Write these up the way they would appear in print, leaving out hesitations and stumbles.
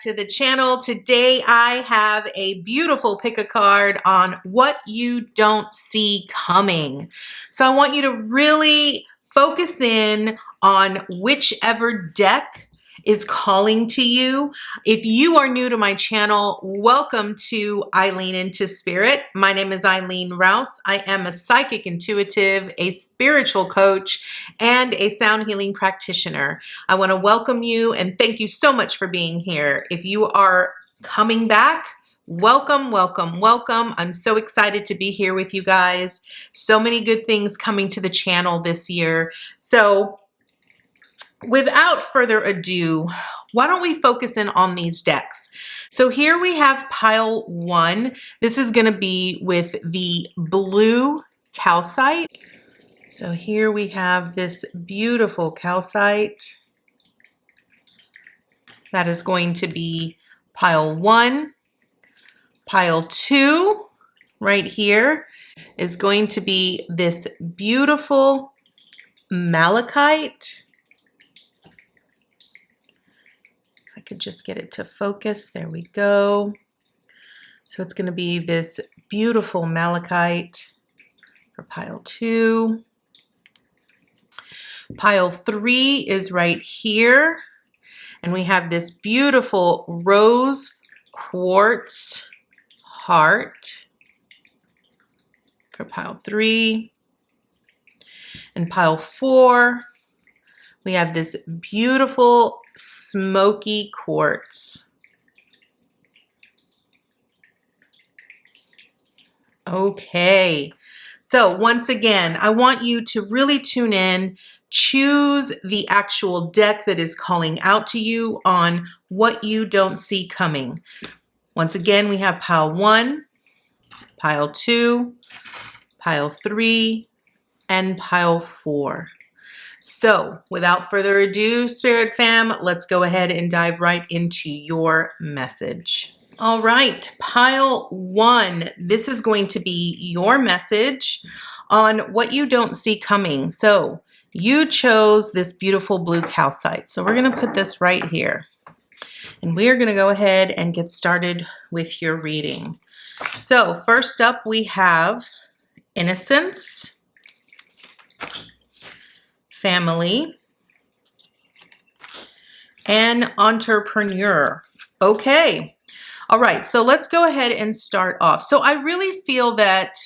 to the channel. Today I have a beautiful pick a card on what you don't see coming. So I want you to really focus in on whichever deck is calling to you. If you are new to my channel, welcome to Eileen into Spirit. My name is Eileen Rouse. I am a psychic intuitive, a spiritual coach, and a sound healing practitioner. I want to welcome you and thank you so much for being here. If you are coming back, welcome, welcome, welcome. I'm so excited to be here with you guys. So many good things coming to the channel this year. So without further ado, why don't we focus in on these decks? So here we have pile 1. This is going to be with the blue calcite. So here we have this beautiful calcite. That is going to be pile 1. Pile 2 right here is going to be this beautiful malachite. I could just get it to focus. There we go. So it's going to be this beautiful malachite for pile 2. Pile 3 is right here. And we have this beautiful rose quartz heart for pile 3. And pile 4, we have this beautiful smoky quartz. Okay, so once again, I want you to really tune in, choose the actual deck that is calling out to you on what you don't see coming. Once again, we have pile 1, pile 2, pile 3, and pile 4. So without further ado, Spirit Fam, let's go ahead and dive right into your message. All right, pile 1, this is going to be your message on what you don't see coming. So you chose this beautiful blue calcite. So we're going to put this right here. And we are going to go ahead and get started with your reading. So first up, we have innocence, family, and entrepreneur. Okay. All right. So let's go ahead and start off. So I really feel that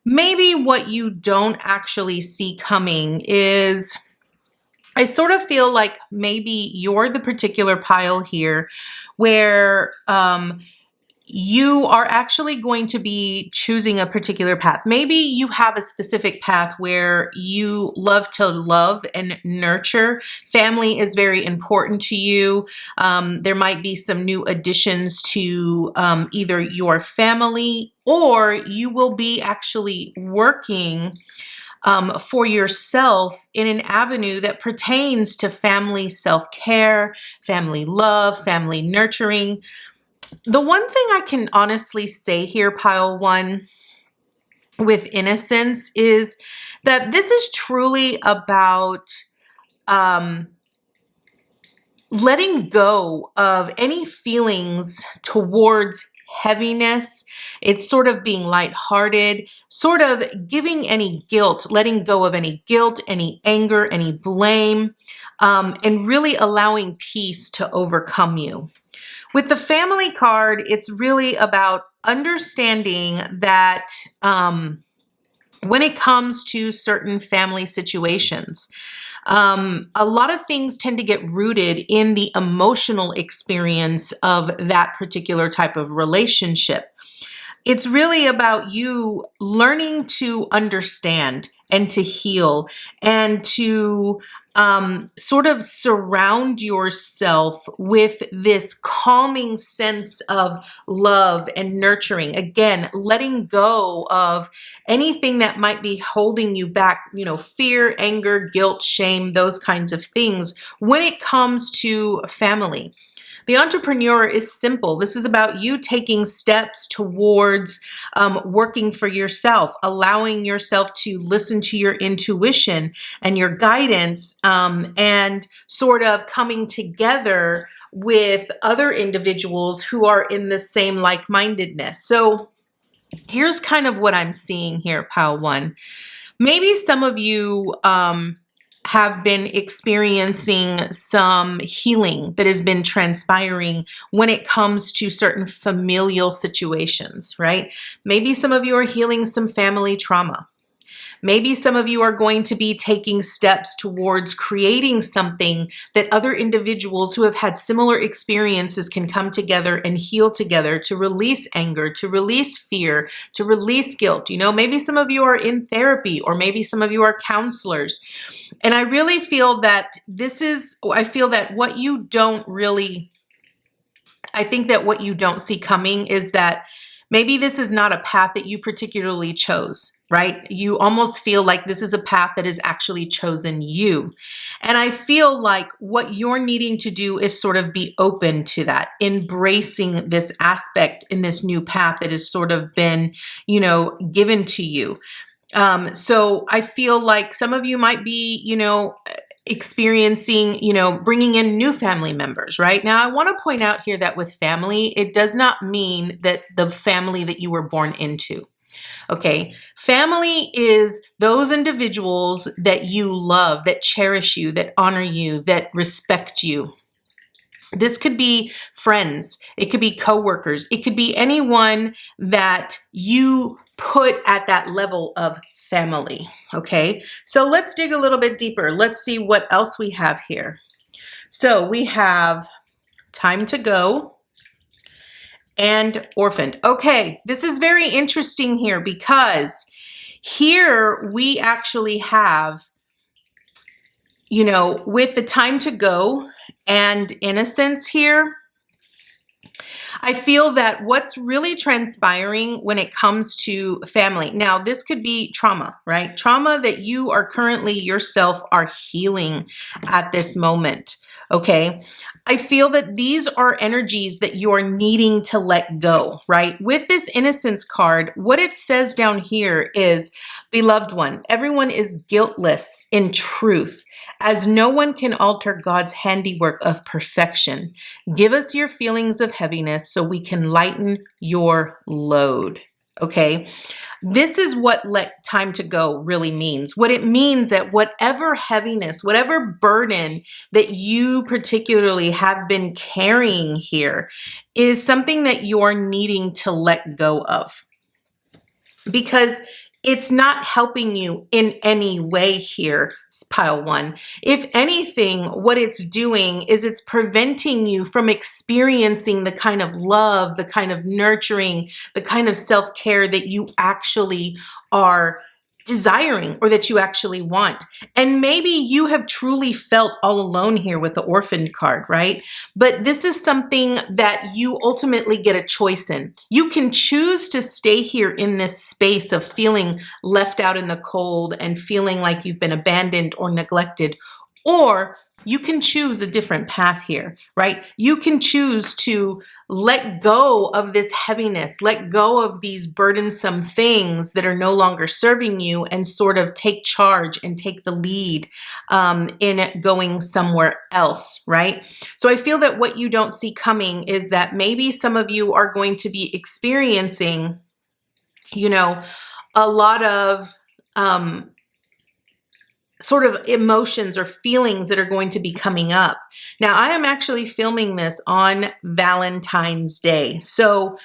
maybe what you don't actually see coming is, I sort of feel like maybe you're the particular pile here where you are actually going to be choosing a particular path. Maybe you have a specific path where you love to love and nurture. Family is very important to you. There might be some new additions to either your family, or you will be actually working for yourself in an avenue that pertains to family self-care, family love, family nurturing. The one thing I can honestly say here, pile 1, with innocence, is that this is truly about letting go of any feelings towards heaviness. It's sort of being lighthearted, sort of giving any guilt, letting go of any guilt, any anger, any blame, and really allowing peace to overcome you. With the family card, it's really about understanding that when it comes to certain family situations, a lot of things tend to get rooted in the emotional experience of that particular type of relationship. It's really about you learning to understand and to heal and to sort of surround yourself with this calming sense of love and nurturing. Again, letting go of anything that might be holding you back, fear, anger, guilt, shame, those kinds of things when it comes to family. The entrepreneur is simple. This is about you taking steps towards working for yourself, allowing yourself to listen to your intuition and your guidance, and sort of coming together with other individuals who are in the same like-mindedness. So here's kind of what I'm seeing here, Pile One. Maybe some of you have been experiencing some healing that has been transpiring when it comes to certain familial situations, right? Maybe some of you are healing some family trauma. Maybe some of you are going to be taking steps towards creating something that other individuals who have had similar experiences can come together and heal together to release anger, to release fear, to release guilt. You know, maybe some of you are in therapy, or maybe some of you are counselors. And I really feel that I feel that what you don't really, I think that what you don't see coming is that maybe this is not a path that you particularly chose, right? You almost feel like this is a path that has actually chosen you. And I feel like what you're needing to do is sort of be open to that, embracing this aspect in this new path that has sort of been, you know, given to you. So I feel like some of you might be, you know, experiencing, you know, bringing in new family members, right? Now, I want to point out here that with family, it does not mean that the family that you were born into. Okay. Family is those individuals that you love, that cherish you, that honor you, that respect you. This could be friends. It could be coworkers. It could be anyone that you put at that level of family. Okay. So let's dig a little bit deeper. Let's see what else we have here. So we have time to go and orphaned. Okay. This is very interesting here because here we actually have, you know, with the time to go and innocence here, I feel that what's really transpiring when it comes to family, now this could be trauma, right? Trauma that you are currently yourself are healing at this moment, okay? I feel that these are energies that you're needing to let go, right? With this innocence card, what it says down here is, beloved one, everyone is guiltless in truth, as no one can alter God's handiwork of perfection. Give us your feelings of heaviness so we can lighten your load. Okay. This is what let time to go really means. What it means that whatever heaviness, whatever burden that you particularly have been carrying here is something that you're needing to let go of, because it's not helping you in any way here, Pile One. If anything, what it's doing is it's preventing you from experiencing the kind of love, the kind of nurturing, the kind of self-care that you actually are desiring or that you actually want. And maybe you have truly felt all alone here with the orphaned card, right? But this is something that you ultimately get a choice in. You can choose to stay here in this space of feeling left out in the cold and feeling like you've been abandoned or neglected, or you can choose a different path here, right? You can choose to let go of this heaviness, let go of these burdensome things that are no longer serving you, and sort of take charge and take the lead in going somewhere else, right? So I feel that what you don't see coming is that maybe some of you are going to be experiencing, you know, a lot of sort of emotions or feelings that are going to be coming up. Now, I am actually filming this on Valentine's Day. So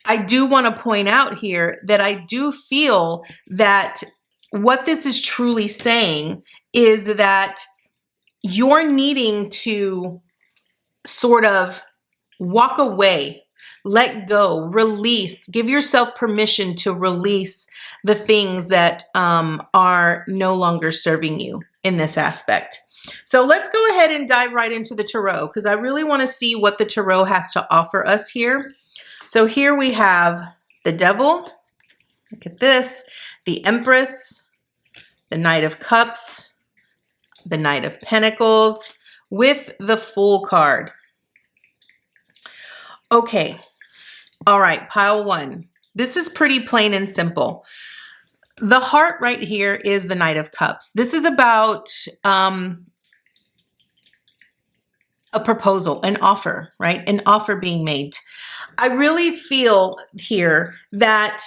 I do want to point out here that I do feel that what this is truly saying is that you're needing to sort of walk away, let go, release, give yourself permission to release the things that are no longer serving you in this aspect. So let's go ahead and dive right into the tarot, because I really want to see what the tarot has to offer us here. So here we have the Devil. Look at this. The Empress, the Knight of Cups, the Knight of Pentacles, with the Fool card. Okay. All right, Pile One. This is pretty plain and simple. The heart right here is the Knight of Cups. This is about a proposal, an offer, right? An offer being made. I really feel here that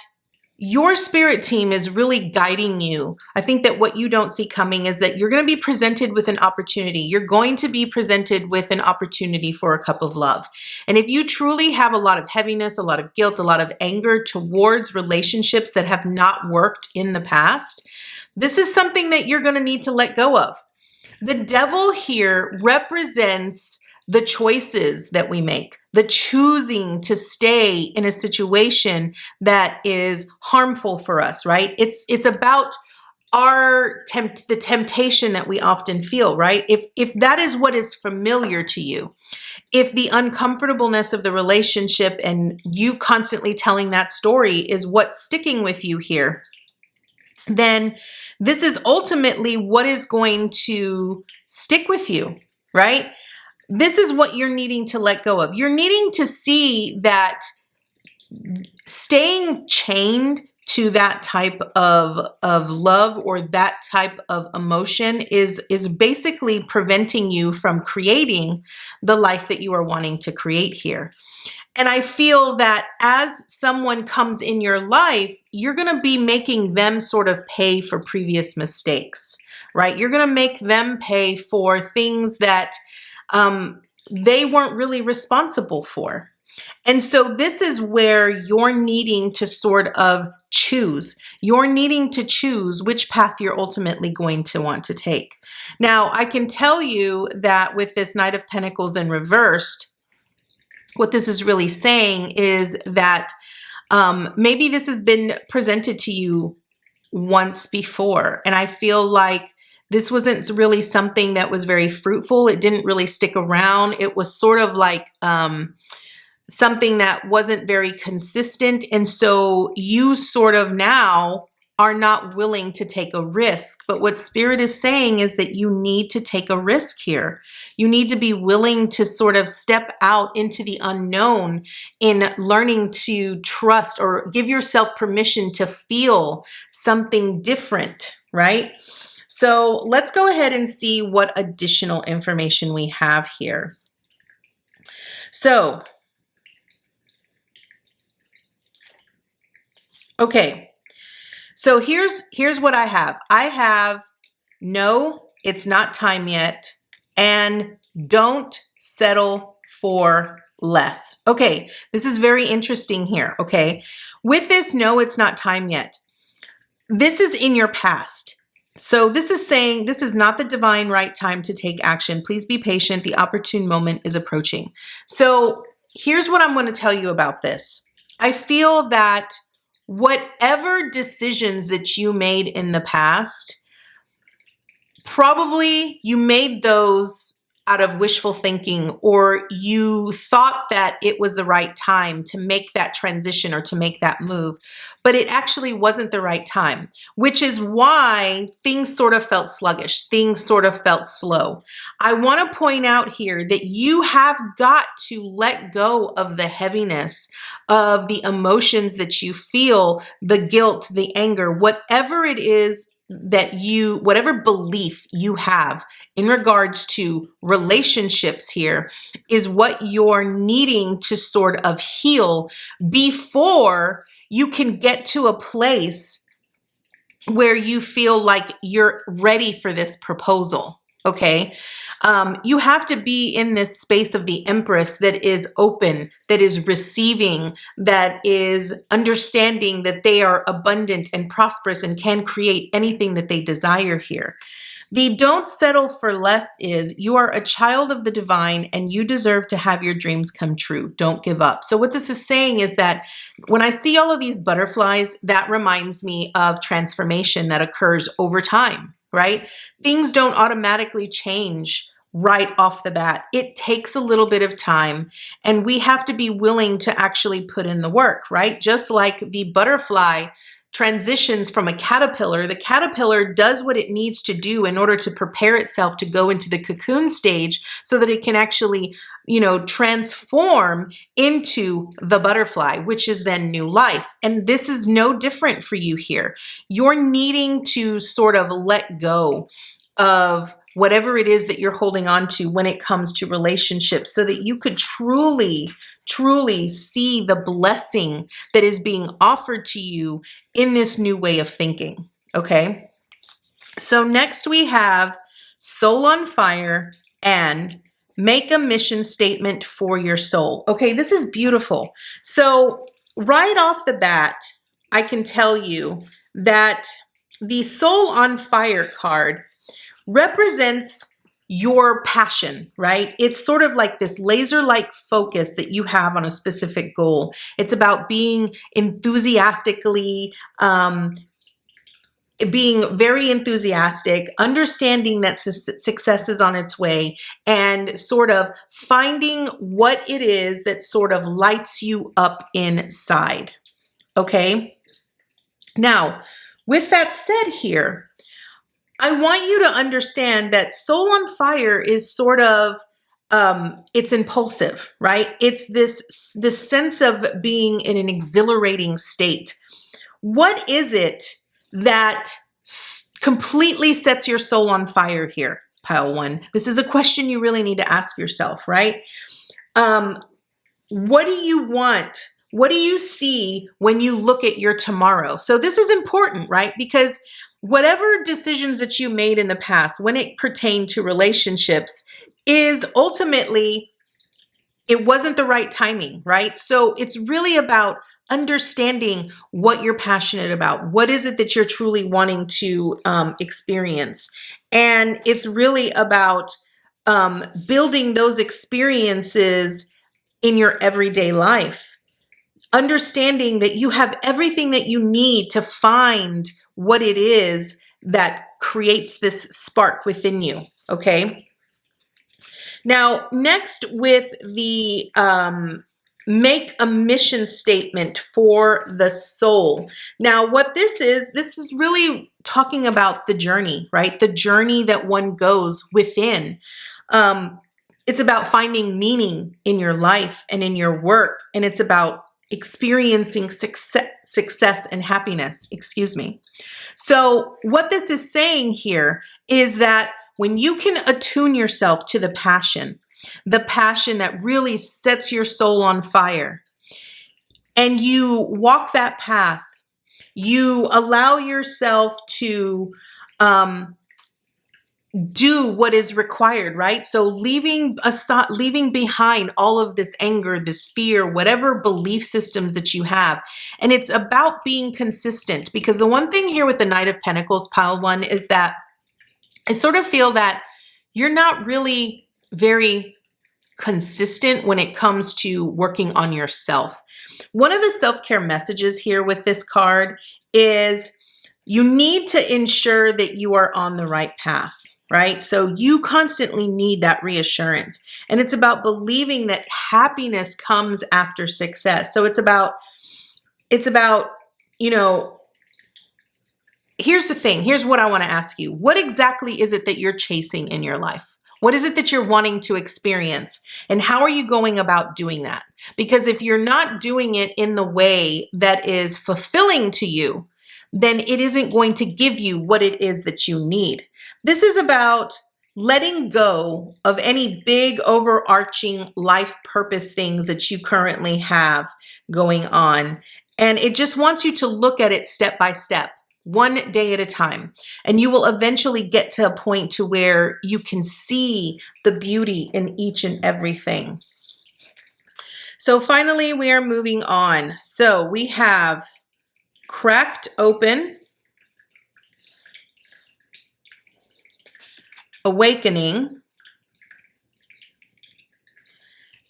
your spirit team is really guiding you. I think that what you don't see coming is that you're going to be presented with an opportunity. You're going to be presented with an opportunity for a cup of love. And if you truly have a lot of heaviness, a lot of guilt, a lot of anger towards relationships that have not worked in the past, this is something that you're going to need to let go of. The devil here represents the choices that we make, the choosing to stay in a situation that is harmful for us, right? It's about the temptation that we often feel, right? If that is what is familiar to you, if the uncomfortableness of the relationship and you constantly telling that story is what's sticking with you here, then this is ultimately what is going to stick with you, right? This is what you're needing to let go of. You're needing to see that staying chained to that type of love or that type of emotion is basically preventing you from creating the life that you are wanting to create here. And I feel that as someone comes in your life, you're going to be making them sort of pay for previous mistakes, right? You're going to make them pay for things that they weren't really responsible for. And so this is where you're needing to sort of choose. You're needing to choose which path you're ultimately going to want to take. Now, I can tell you that with this Knight of Pentacles in reversed, what this is really saying is that maybe this has been presented to you once before. And I feel like this wasn't really something that was very fruitful. It didn't really stick around. It was sort of like something that wasn't very consistent. And so you sort of now are not willing to take a risk. But what Spirit is saying is that you need to take a risk here. You need to be willing to sort of step out into the unknown in learning to trust or give yourself permission to feel something different, right? So let's go ahead and see what additional information we have here. So, okay. So here's what I have. I have no, it's not time yet, and don't settle for less. Okay, this is very interesting here, okay? With this, no, it's not time yet. This is in your past. So this is saying this is not the divine right time to take action. Please be patient. The opportune moment is approaching. So here's what I'm going to tell you about this. I feel that whatever decisions that you made in the past, probably you made those out of wishful thinking, or you thought that it was the right time to make that transition or to make that move, but it actually wasn't the right time, which is why things sort of felt sluggish. Things sort of felt slow. I want to point out here that you have got to let go of the heaviness of the emotions that you feel, the guilt, the anger, whatever it is that whatever belief you have in regards to relationships here is what you're needing to sort of heal before you can get to a place where you feel like you're ready for this proposal. Okay. You have to be in this space of the Empress that is open, that is receiving, that is understanding that they are abundant and prosperous and can create anything that they desire here. The don't settle for less is you are a child of the divine and you deserve to have your dreams come true. Don't give up. So what this is saying is that when I see all of these butterflies, that reminds me of transformation that occurs over time, right? Things don't automatically change right off the bat. It takes a little bit of time, and we have to be willing to actually put in the work, right? Just like the butterfly transitions from a caterpillar, the caterpillar does what it needs to do in order to prepare itself to go into the cocoon stage so that it can actually, transform into the butterfly, which is then new life. And this is no different for you here. You're needing to sort of let go of whatever it is that you're holding on to when it comes to relationships, so that you could truly, truly see the blessing that is being offered to you in this new way of thinking. Okay. So next we have Soul on Fire and Make a Mission Statement for Your Soul. Okay, this is beautiful. So right off the bat, I can tell you that the Soul on Fire card represents your passion, right? It's sort of like this laser-like focus that you have on a specific goal. It's about being enthusiastically, being very enthusiastic, understanding that success is on its way, and sort of finding what it is that sort of lights you up inside. Okay? Now, with that said here, I want you to understand that Soul on Fire is sort of, it's impulsive, right? It's this sense of being in an exhilarating state. What is it that completely sets your soul on fire here, pile one? This is a question you really need to ask yourself, right? What do you want? What do you see when you look at your tomorrow? So this is important, right? Because whatever decisions that you made in the past when it pertained to relationships is ultimately, it wasn't the right timing, right? So it's really about understanding what you're passionate about. What is it that you're truly wanting to experience? And it's really about building those experiences in your everyday life. Understanding that you have everything that you need to find what it is that creates this spark within you, okay? Now, next with the make a mission statement for the soul. Now, what this is really talking about the journey, right? The journey that one goes within. It's about finding meaning in your life and in your work, and it's about experiencing success and happiness, excuse me. So what this is saying here is that when you can attune yourself to the passion that really sets your soul on fire, and you walk that path, you allow yourself to do what is required, right? So leaving behind all of this anger, this fear, whatever belief systems that you have. And it's about being consistent, because the one thing here with the Knight of Pentacles, pile one, is that I sort of feel that you're not really very consistent when it comes to working on yourself. One of the self-care messages here with this card is you need to ensure that you are on the right path, right? So you constantly need that reassurance. And it's about believing that happiness comes after success. So it's about, you know, here's the thing. Here's what I want to ask you. What exactly is it that you're chasing in your life? What is it that you're wanting to experience? And how are you going about doing that? Because if you're not doing it in the way that is fulfilling to you, then it isn't going to give you what it is that you need. This is about letting go of any big overarching life purpose things that you currently have going on. And it just wants you to look at it step by step, one day at a time. And you will eventually get to a point to where you can see the beauty in each and everything. So finally, we are moving on. So we have Cracked Open, Awakening,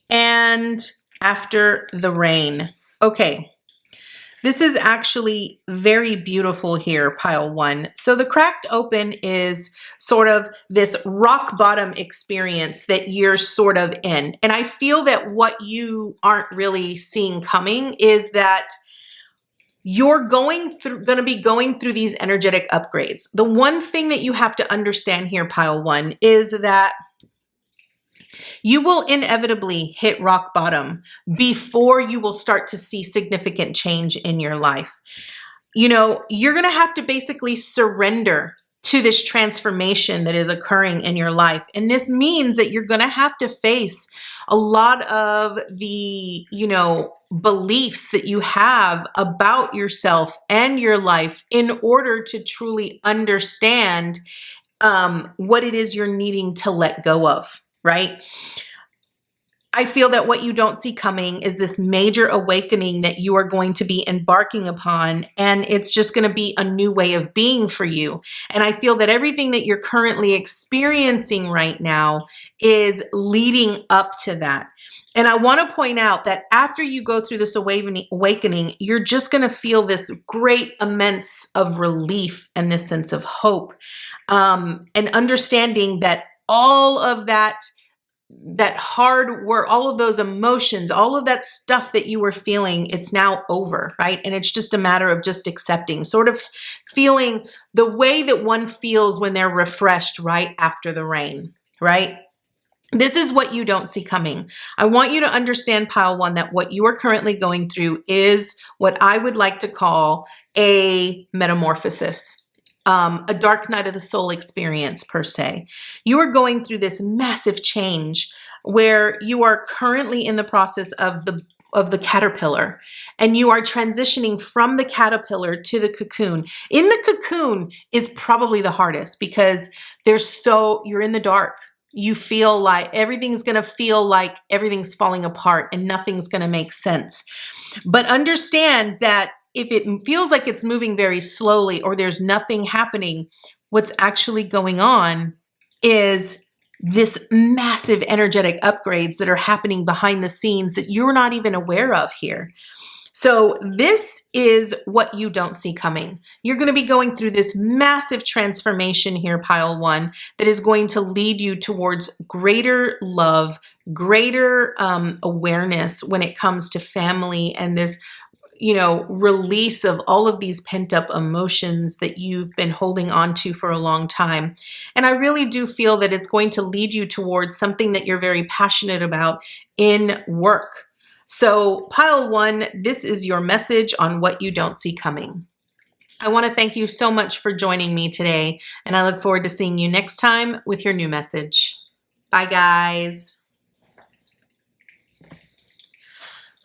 and After the Rain. Okay. This is actually very beautiful here, pile one. So the Cracked Open is sort of this rock bottom experience that you're sort of in. And I feel that what you aren't really seeing coming is that you're going to be going through these energetic upgrades. The one thing that you have to understand here, pile one, is that you will inevitably hit rock bottom before you will start to see significant change in your life. You know, you're going to have to basically surrender to this transformation that is occurring in your life. And this means that you're going to have to face a lot of the, beliefs that you have about yourself and your life in order to truly understand what it is you're needing to let go of, right? I feel that what you don't see coming is this major awakening that you are going to be embarking upon, and it's just going to be a new way of being for you. And I feel that everything that you're currently experiencing right now is leading up to that. And I want to point out that after you go through this awakening, you're just going to feel this great immense of relief and this sense of hope, and understanding that all of that hard work, all of those emotions, all of that stuff that you were feeling, it's now over, right? And it's just a matter of just accepting, sort of feeling the way that one feels when they're refreshed right after the rain, right? This is what you don't see coming. I want you to understand, Pile 1, that what you are currently going through is what I would like to call a metamorphosis. A dark night of the soul experience, per se. You are going through this massive change where you are currently in the process of the caterpillar, and you are transitioning from the caterpillar to the cocoon. In the cocoon is probably the hardest because you're in the dark. You feel like everything's going to feel like everything's falling apart and nothing's going to make sense. But understand that if it feels like it's moving very slowly or there's nothing happening, what's actually going on is this massive energetic upgrades that are happening behind the scenes that you're not even aware of here. So this is what you don't see coming. You're going to be going through this massive transformation here, Pile 1, that is going to lead you towards greater love, greater awareness when it comes to family and this release of all of these pent up emotions that you've been holding on to for a long time. And I really do feel that it's going to lead you towards something that you're very passionate about in work. So Pile 1, this is your message on what you don't see coming. I want to thank you so much for joining me today, and I look forward to seeing you next time with your new message. Bye, guys.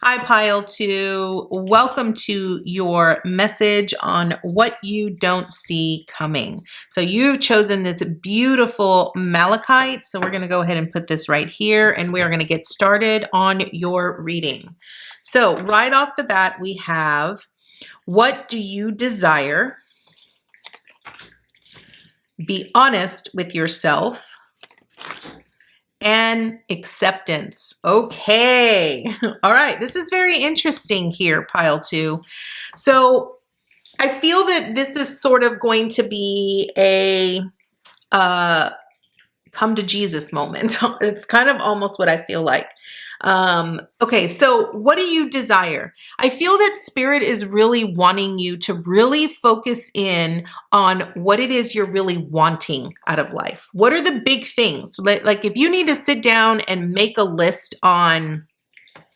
Hi, PileTwo. Welcome to your message on what you don't see coming. So you've chosen this beautiful malachite. So we're going to go ahead and put this right here, and we are going to get started on your reading. So right off the bat, we have, what do you desire? Be honest with yourself. And acceptance. Okay. All right. This is very interesting here, Pile 2. So I feel that this is sort of going to be a come to Jesus moment. It's kind of almost what I feel like. Okay, so what do you desire? I feel that Spirit is really wanting you to really focus in on what it is you're really wanting out of life. What are the big things? Like if you need to sit down and make a list on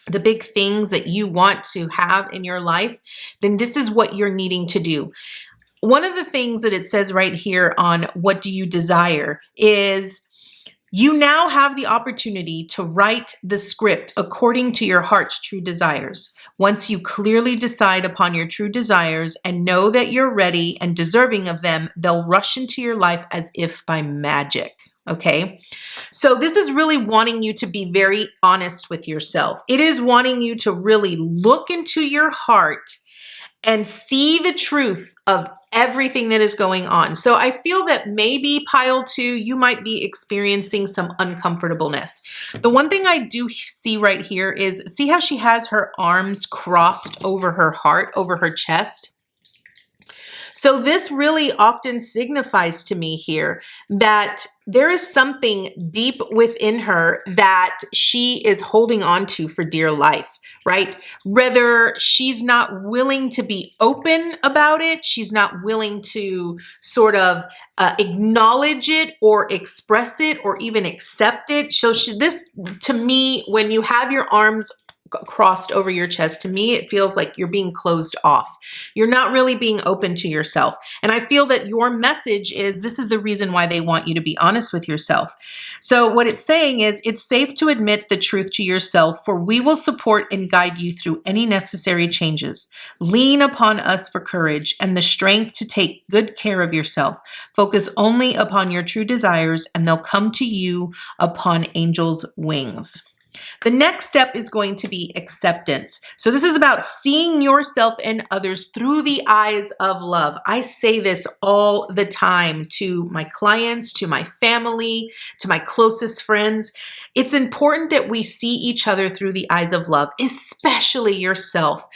the big things that you want to have in your life, then this is what you're needing to do. One of the things that it says right here on what do you desire is you now have the opportunity to write the script according to your heart's true desires. Once you clearly decide upon your true desires and know that you're ready and deserving of them, they'll rush into your life as if by magic. Okay, so this is really wanting you to be very honest with yourself. It is wanting you to really look into your heart and see the truth of everything that is going on. So I feel that maybe Pile 2, you might be experiencing some uncomfortableness. The one thing I do see right here is, see how she has her arms crossed over her heart, over her chest? So this really often signifies to me here that there is something deep within her that she is holding on to for dear life, right? Whether she's not willing to be open about it, she's not willing to sort of acknowledge it or express it or even accept it. So this, to me, when you have your arms crossed over your chest. To me, it feels like you're being closed off. You're not really being open to yourself. And I feel that your message is this is the reason why they want you to be honest with yourself. So what it's saying is it's safe to admit the truth to yourself, for we will support and guide you through any necessary changes. Lean upon us for courage and the strength to take good care of yourself. Focus only upon your true desires, and they'll come to you upon angels' wings. The next step is going to be acceptance. So this is about seeing yourself and others through the eyes of love. I say this all the time to my clients, to my family, to my closest friends. It's important that we see each other through the eyes of love, especially yourself.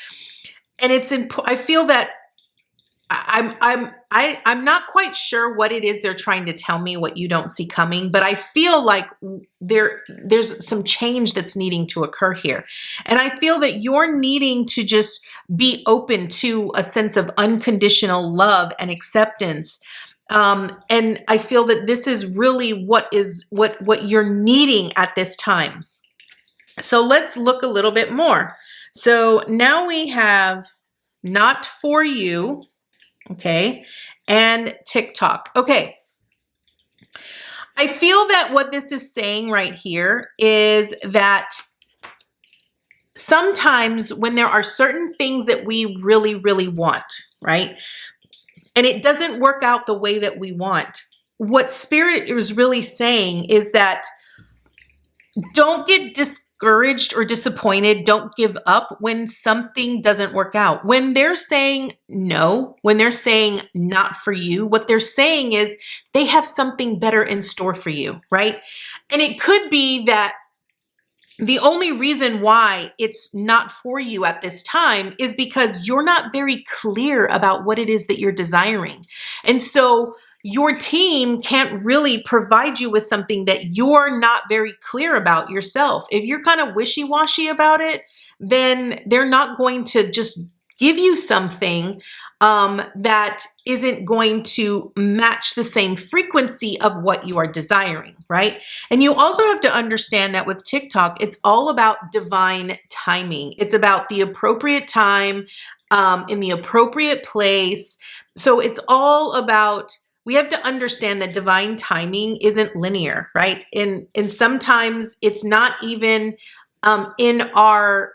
And I feel that I'm not quite sure what it is they're trying to tell me, what you don't see coming, but I feel like there's some change that's needing to occur here. And I feel that you're needing to just be open to a sense of unconditional love and acceptance. And I feel that this is really what you're needing at this time. So let's look a little bit more. So now we have not for you. Okay, and TikTok. Okay, I feel that what this is saying right here is that sometimes when there are certain things that we really, really want, right, and it doesn't work out the way that we want, what Spirit is really saying is that don't get discouraged or disappointed. Don't give up when something doesn't work out. When they're saying no, when they're saying not for you, what they're saying is they have something better in store for you, right? And it could be that the only reason why it's not for you at this time is because you're not very clear about what it is that you're desiring. And so your team can't really provide you with something that you're not very clear about yourself. If you're kind of wishy-washy about it, then they're not going to just give you something that isn't going to match the same frequency of what you are desiring, right? And you also have to understand that with TikTok, it's all about divine timing. It's about the appropriate time in the appropriate place. So it's all about, we have to understand that divine timing isn't linear, right? And sometimes it's not even in our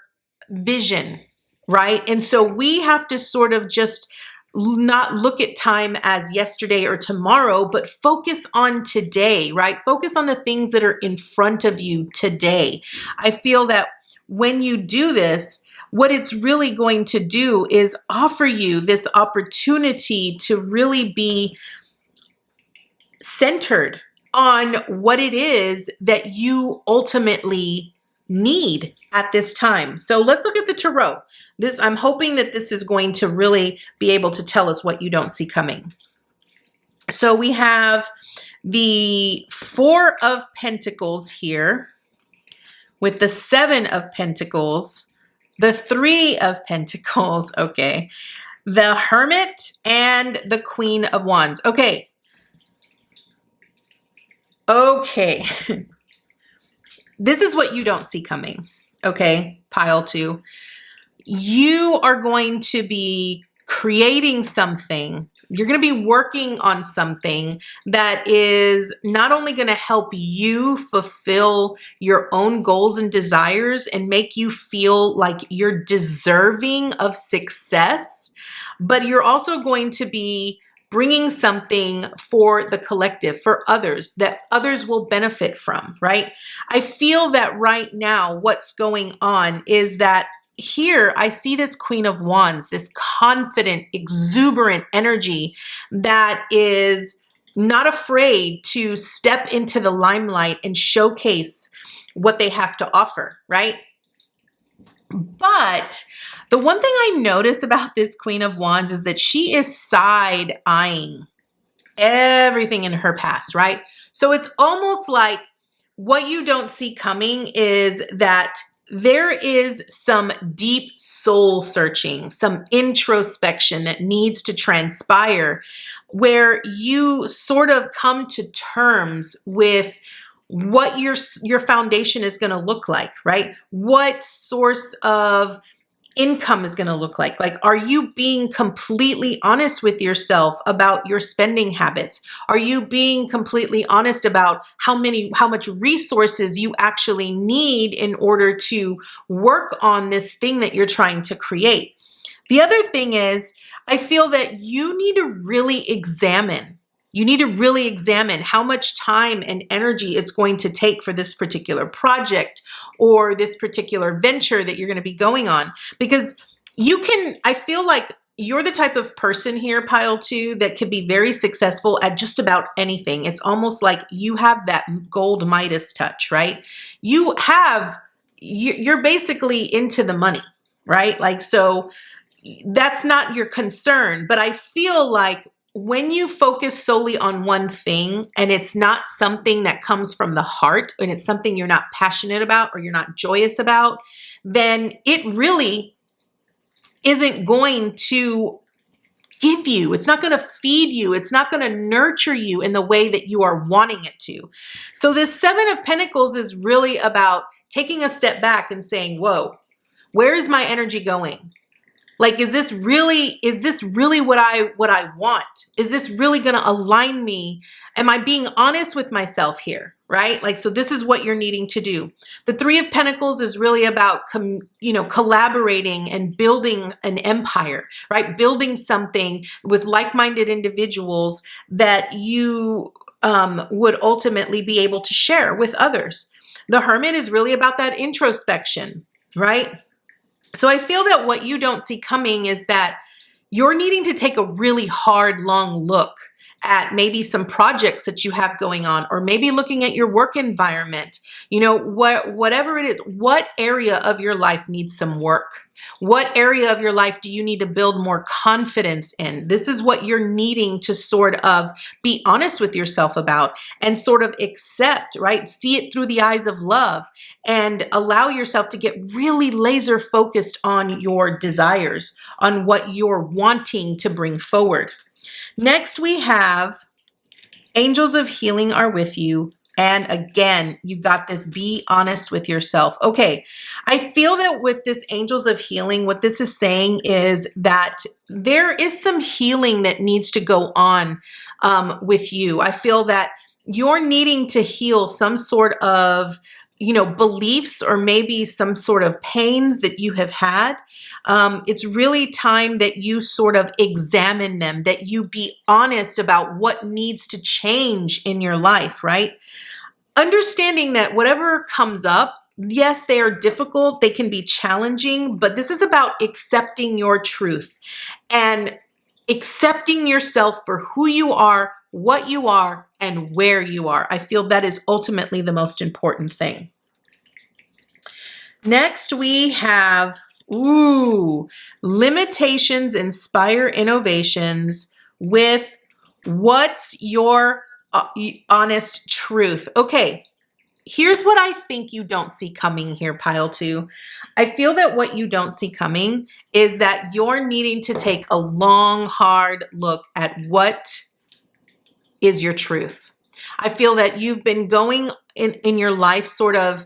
vision, right? And so we have to sort of just not look at time as yesterday or tomorrow, but focus on today, right? Focus on the things that are in front of you today. I feel that when you do this, what it's really going to do is offer you this opportunity to really be centered on what it is that you ultimately need at this time. So let's look at the Tarot. I'm hoping that this is going to really be able to tell us what you don't see coming. So we have the Four of Pentacles here with the Seven of Pentacles, the Three of Pentacles, okay, the Hermit, and the Queen of Wands. Okay. This is what you don't see coming, okay, PileTwo. You are going to be creating something. You're going to be working on something that is not only going to help you fulfill your own goals and desires and make you feel like you're deserving of success, but you're also going to be bringing something for the collective, for others, that others will benefit from, right? I feel that right now what's going on is that here I see this Queen of Wands, this confident, exuberant energy that is not afraid to step into the limelight and showcase what they have to offer, right? But the one thing I notice about this Queen of Wands is that she is side-eyeing everything in her past, right? So it's almost like what you don't see coming is that there is some deep soul searching, some introspection that needs to transpire where you sort of come to terms with what your foundation is going to look like, right? What source of income is going to look like. Like, are you being completely honest with yourself about your spending habits? Are you being completely honest about how much resources you actually need in order to work on this thing that you're trying to create? The other thing is, I feel that you need to really examine. You need to really examine how much time and energy it's going to take for this particular project or this particular venture that you're going to be going on. Because I feel like you're the type of person here, PileTwo, that could be very successful at just about anything. It's almost like you have that gold Midas touch, right? You're basically into the money, right? Like, so that's not your concern. But I feel like when you focus solely on one thing and it's not something that comes from the heart and it's something you're not passionate about or you're not joyous about, then it really isn't going to give you, it's not going to feed you, it's not going to nurture you in the way that you are wanting it to. So this Seven of Pentacles is really about taking a step back and saying, whoa, where is my energy going? Like, is this really what I want? Is this really going to align me? Am I being honest with myself here? Right? Like, so this is what you're needing to do. The Three of Pentacles is really about, collaborating and building an empire, right? Building something with like-minded individuals that you would ultimately be able to share with others. The Hermit is really about that introspection, right? So I feel that what you don't see coming is that you're needing to take a really hard, long look at maybe some projects that you have going on, or maybe looking at your work environment. Whatever it is, what area of your life needs some work? What area of your life do you need to build more confidence in? This is what you're needing to sort of be honest with yourself about and sort of accept, right? See it through the eyes of love and allow yourself to get really laser focused on your desires, on what you're wanting to bring forward. Next, we have angels of healing are with you. And again, you got this, be honest with yourself. Okay, I feel that with this angels of healing, what this is saying is that there is some healing that needs to go on with you. I feel that you're needing to heal some sort of beliefs or maybe some sort of pains that you have had. It's really time that you sort of examine them, that you be honest about what needs to change in your life, right? Understanding that whatever comes up, yes, they are difficult, they can be challenging, but this is about accepting your truth and accepting yourself for who you are, what you are, and where you are. I feel that is ultimately the most important thing. Next, we have, limitations inspire innovations with what's your honest truth. Okay, here's what I think you don't see coming here, PileTwo. I feel that what you don't see coming is that you're needing to take a long, hard look at what is your truth. I feel that you've been going in your life sort of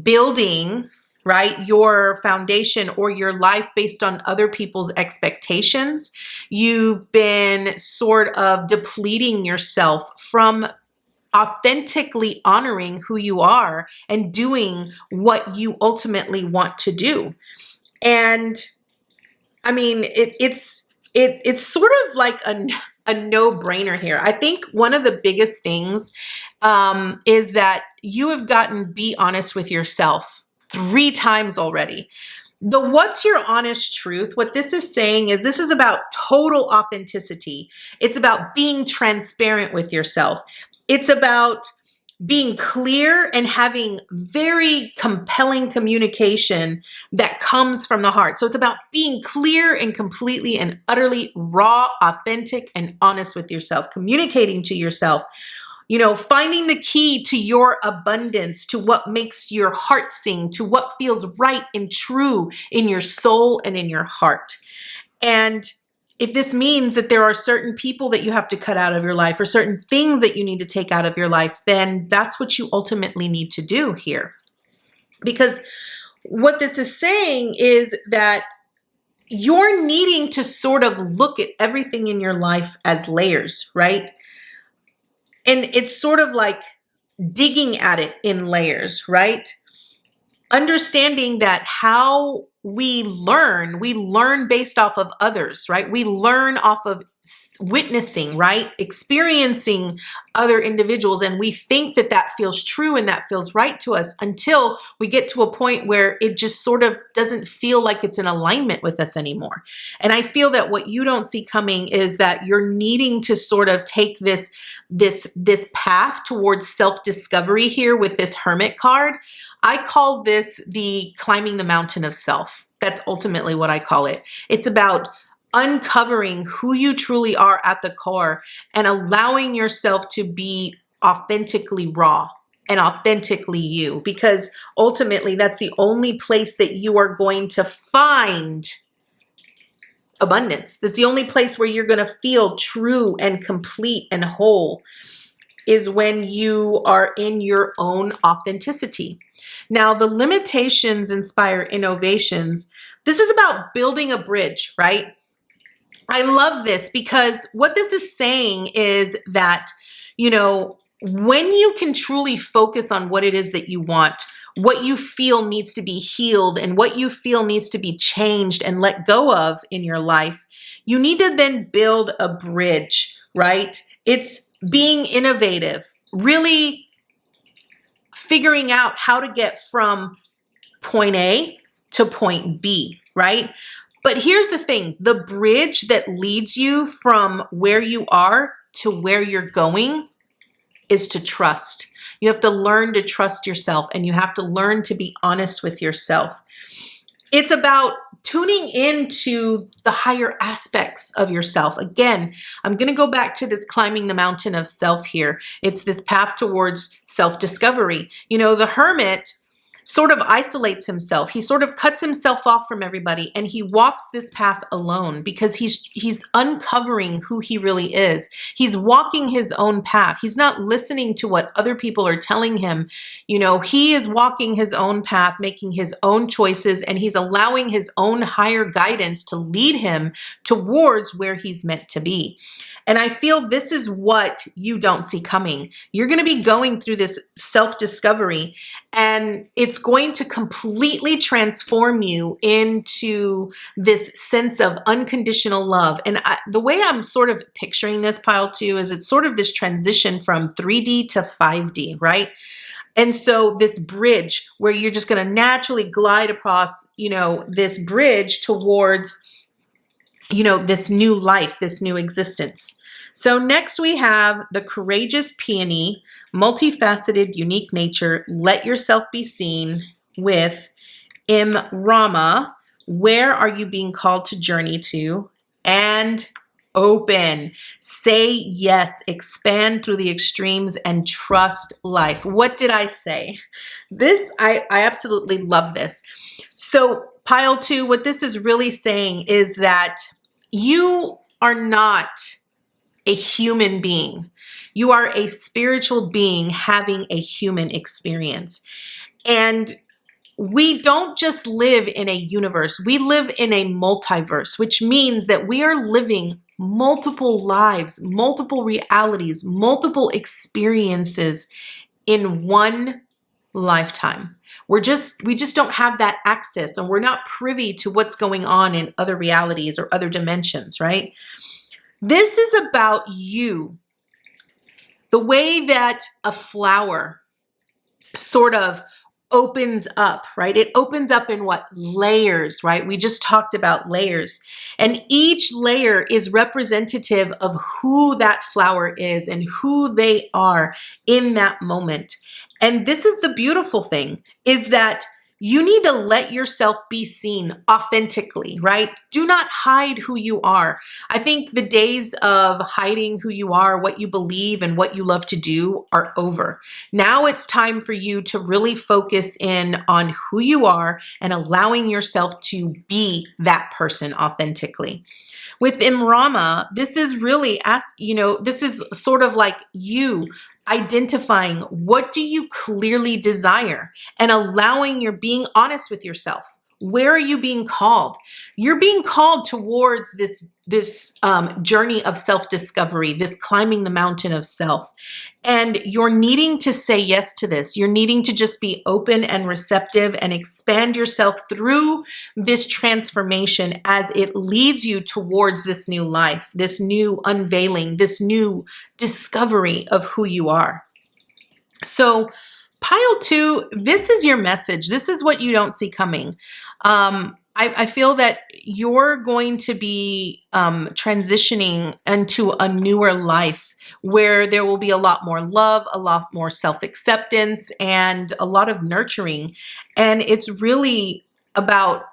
building, right, your foundation or your life based on other people's expectations. You've been sort of depleting yourself from authentically honoring who you are and doing what you ultimately want to do. And I mean, it's sort of like a no-brainer here. I think one of the biggest things is that you have gotten be honest with yourself 3 times already. The what's your honest truth? What this is saying is this is about total authenticity. It's about being transparent with yourself. It's about being clear and having very compelling communication that comes from the heart. So it's about being clear and completely and utterly raw, authentic, and honest with yourself, communicating to yourself, finding the key to your abundance, to what makes your heart sing, to what feels right and true in your soul and in your heart. And if this means that there are certain people that you have to cut out of your life or certain things that you need to take out of your life, then that's what you ultimately need to do here. Because what this is saying is that you're needing to sort of look at everything in your life as layers, right? And it's sort of like digging at it in layers, right? Understanding that how we learn based off of others, right? We learn off of witnessing, right? Experiencing other individuals. And we think that that feels true and that feels right to us until we get to a point where it just sort of doesn't feel like it's in alignment with us anymore. And I feel that what you don't see coming is that you're needing to sort of take this path towards self-discovery here with this Hermit card. I call this the climbing the mountain of self. That's ultimately what I call it. It's about uncovering who you truly are at the core and allowing yourself to be authentically raw and authentically you, because ultimately that's the only place that you are going to find abundance. That's the only place where you're going to feel true and complete and whole, is when you are in your own authenticity. Now, the limitations inspire innovations. This is about building a bridge, right? I love this because what this is saying is that, you know, when you can truly focus on what it is that you want, what you feel needs to be healed and what you feel needs to be changed and let go of in your life, you need to then build a bridge, right? It's being innovative, really figuring out how to get from point A to point B, right? But here's the thing, the bridge that leads you from where you are to where you're going is to trust. You have to learn to trust yourself and you have to learn to be honest with yourself. It's about tuning into the higher aspects of yourself. Again, I'm going to go back to this climbing the mountain of self here. It's this path towards self-discovery. You know, the hermit sort of isolates himself. He sort of cuts himself off from everybody and he walks this path alone because he's uncovering who he really is. He's walking his own path. He's not listening to what other people are telling him. You know, he is walking his own path, making his own choices, and he's allowing his own higher guidance to lead him towards where he's meant to be. And I feel this is what you don't see coming. You're going to be going through this self-discovery and it's going to completely transform you into this sense of unconditional love. And the way I'm sort of picturing this, PileTwo, is it's sort of this transition from 3D to 5D, right? And so this bridge where you're just going to naturally glide across, you know, this bridge towards, you know, this new life, this new existence. So next we have the courageous peony, multifaceted, unique nature, let yourself be seen with Rama. Where are you being called to journey to? And open. Say yes, expand through the extremes and trust life. What did I say? This, I absolutely love this. So PileTwo, what this is really saying is that you are not a human being. You are a spiritual being having a human experience. And we don't just live in a universe. We live in a multiverse, which means that we are living multiple lives, multiple realities, multiple experiences in one lifetime. We just don't have that access, and we're not privy to what's going on in other realities or other dimensions, right? This is about you. The way that a flower sort of opens up, right? It opens up in what? Layers, right? We just talked about layers. And each layer is representative of who that flower is and who they are in that moment. And this is the beautiful thing, is that you need to let yourself be seen authentically, right? Do not hide who you are. I think the days of hiding who you are, what you believe, and what you love to do are over. Now it's time for you to really focus in on who you are and allowing yourself to be that person authentically. With Imrama, this is really this is sort of like you identifying what do you clearly desire and allowing your being honest with yourself. Where are you being called? You're being called towards this journey of self-discovery, this climbing the mountain of self. And you're needing to say yes to this. You're needing to just be open and receptive and expand yourself through this transformation as it leads you towards this new life, this new unveiling, this new discovery of who you are. So PileTwo, this is your message. This is what you don't see coming. I feel that you're going to be transitioning into a newer life where there will be a lot more love, a lot more self-acceptance, and a lot of nurturing. And it's really about,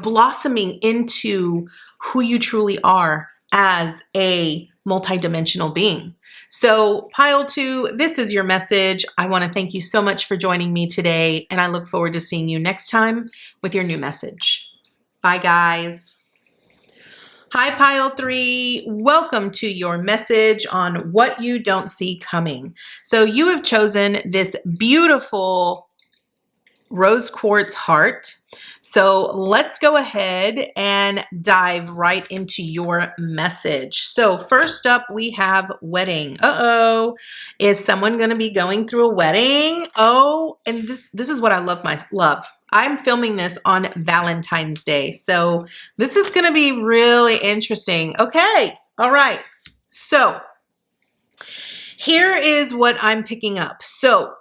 blossoming into who you truly are as a multidimensional being. So PileTwo, this is your message. I want to thank you so much for joining me today, and I look forward to seeing you next time with your new message. Bye, guys. Hi, PileThree. Welcome to your message on what you don't see coming. So you have chosen this beautiful rose quartz heart. So let's go ahead and dive right into your message. So first up, we have wedding. Uh-oh. Is someone going to be going through a wedding? Oh, and this is what I love. I'm filming this on Valentine's Day. So this is going to be really interesting. Okay. All right. So here is what I'm picking up. So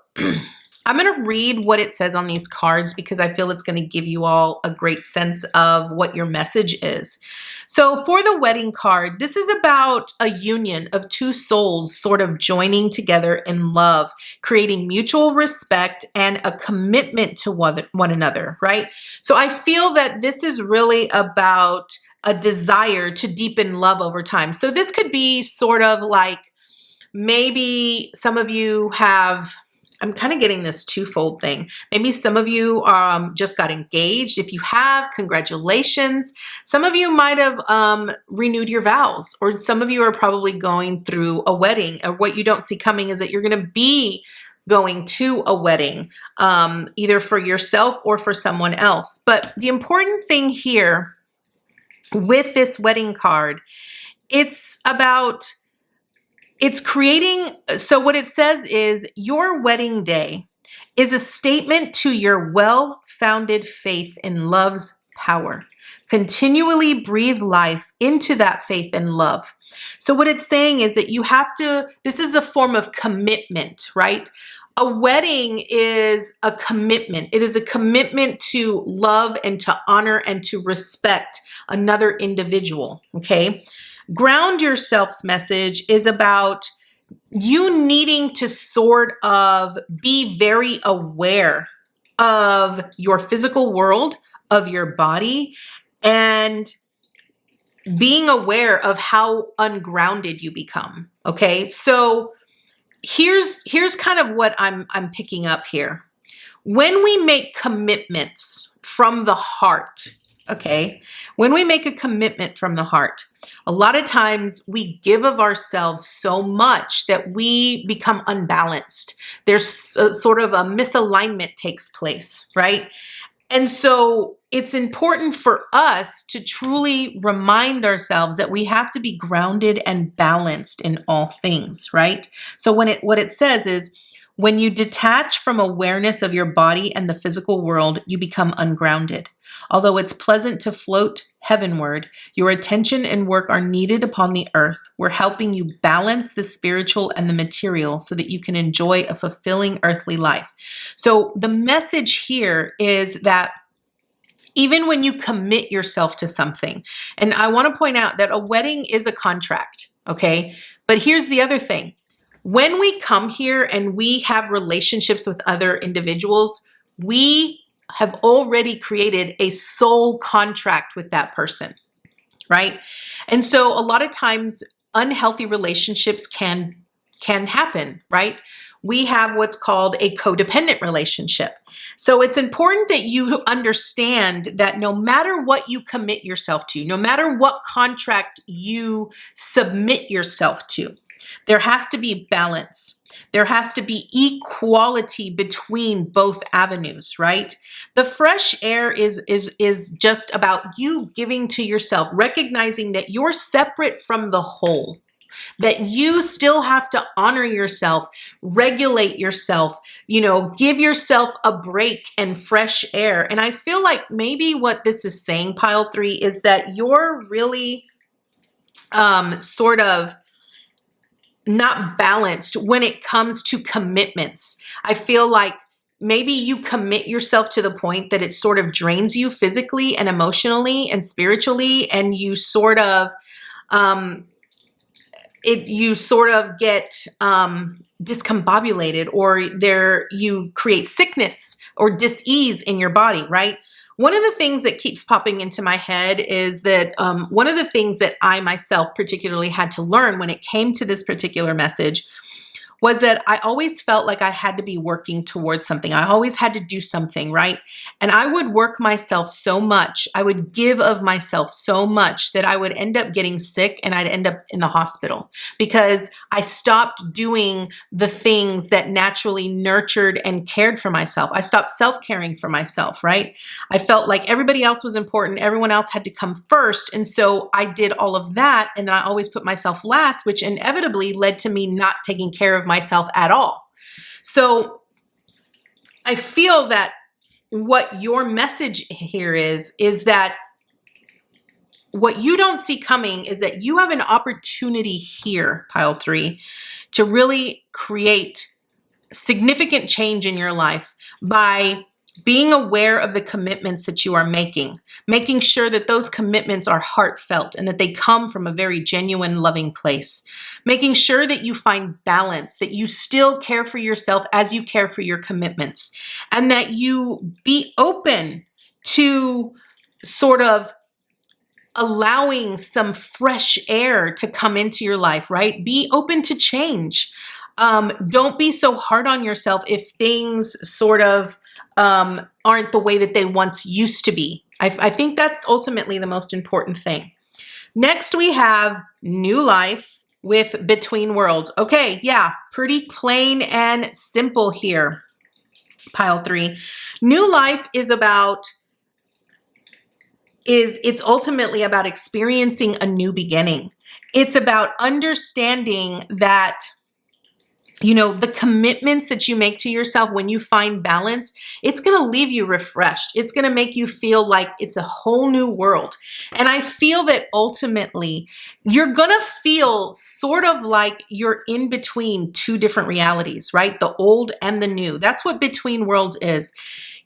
I'm going to read what it says on these cards because I feel it's going to give you all a great sense of what your message is. So for the wedding card, this is about a union of two souls sort of joining together in love, creating mutual respect and a commitment to one another, right? So I feel that this is really about a desire to deepen love over time. So this could be sort of like maybe some of you have... I'm kind of getting this twofold thing. Maybe some of you just got engaged. If you have, congratulations. Some of you might have renewed your vows, or some of you are probably going through a wedding. Or what you don't see coming is that you're going to be going to a wedding, either for yourself or for someone else. But the important thing here with this wedding card, it's creating, so what it says is your wedding day is a statement to your well-founded faith in love's power. Continually breathe life into that faith and love. So what it's saying is that you have to, this is a form of commitment, right? A wedding is a commitment. It is a commitment to love and to honor and to respect another individual, okay? Ground Yourself's message is about you needing to sort of be very aware of your physical world, of your body, and being aware of how ungrounded you become. Okay, so here's kind of what I'm picking up here. When we make commitments from the heart, okay, when we make a commitment from the heart, a lot of times we give of ourselves so much that we become unbalanced. There's sort of a misalignment takes place, right? And so it's important for us to truly remind ourselves that we have to be grounded and balanced in all things, right? So what it says is, when you detach from awareness of your body and the physical world, you become ungrounded. Although it's pleasant to float heavenward, your attention and work are needed upon the earth. We're helping you balance the spiritual and the material so that you can enjoy a fulfilling earthly life. So the message here is that even when you commit yourself to something, and I want to point out that a wedding is a contract, okay? But here's the other thing. When we come here and we have relationships with other individuals, we have already created a soul contract with that person, right? And so a lot of times unhealthy relationships can happen, right? We have what's called a codependent relationship. So it's important that you understand that no matter what you commit yourself to, no matter what contract you submit yourself to, there has to be balance. There has to be equality between both avenues, right? The fresh air is just about you giving to yourself, recognizing that you're separate from the whole, that you still have to honor yourself, regulate yourself, give yourself a break and fresh air. And I feel like maybe what this is saying, PileThree, is that you're really sort of not balanced when it comes to commitments. I feel like maybe you commit yourself to the point that it sort of drains you physically and emotionally and spiritually, and you sort of get discombobulated, or you create sickness or dis-ease in your body, right? One of the things that keeps popping into my head is that one of the things that I myself particularly had to learn when it came to this particular message was that I always felt like I had to be working towards something. I always had to do something, right? And I would work myself so much, I would give of myself so much that I would end up getting sick and I'd end up in the hospital because I stopped doing the things that naturally nurtured and cared for myself. I stopped self-caring for myself, right? I felt like everybody else was important. Everyone else had to come first. And so I did all of that. And then I always put myself last, which inevitably led to me not taking care of myself at all. So I feel that what your message here is that what you don't see coming is that you have an opportunity here, PileThree, to really create significant change in your life by being aware of the commitments that you are making sure that those commitments are heartfelt and that they come from a very genuine, loving place, making sure that you find balance, that you still care for yourself as you care for your commitments, and that you be open to sort of allowing some fresh air to come into your life, right? Be open to change. Don't be so hard on yourself if things sort of aren't the way that they once used to be. I think that's ultimately the most important thing. Next, we have new life with between worlds. Okay, yeah, pretty plain and simple here, PileThree. New life is it's ultimately about experiencing a new beginning. It's about understanding that the commitments that you make to yourself when you find balance, it's going to leave you refreshed. It's going to make you feel like it's a whole new world. And I feel that ultimately you're going to feel sort of like you're in between two different realities, right? The old and the new. That's what between worlds is.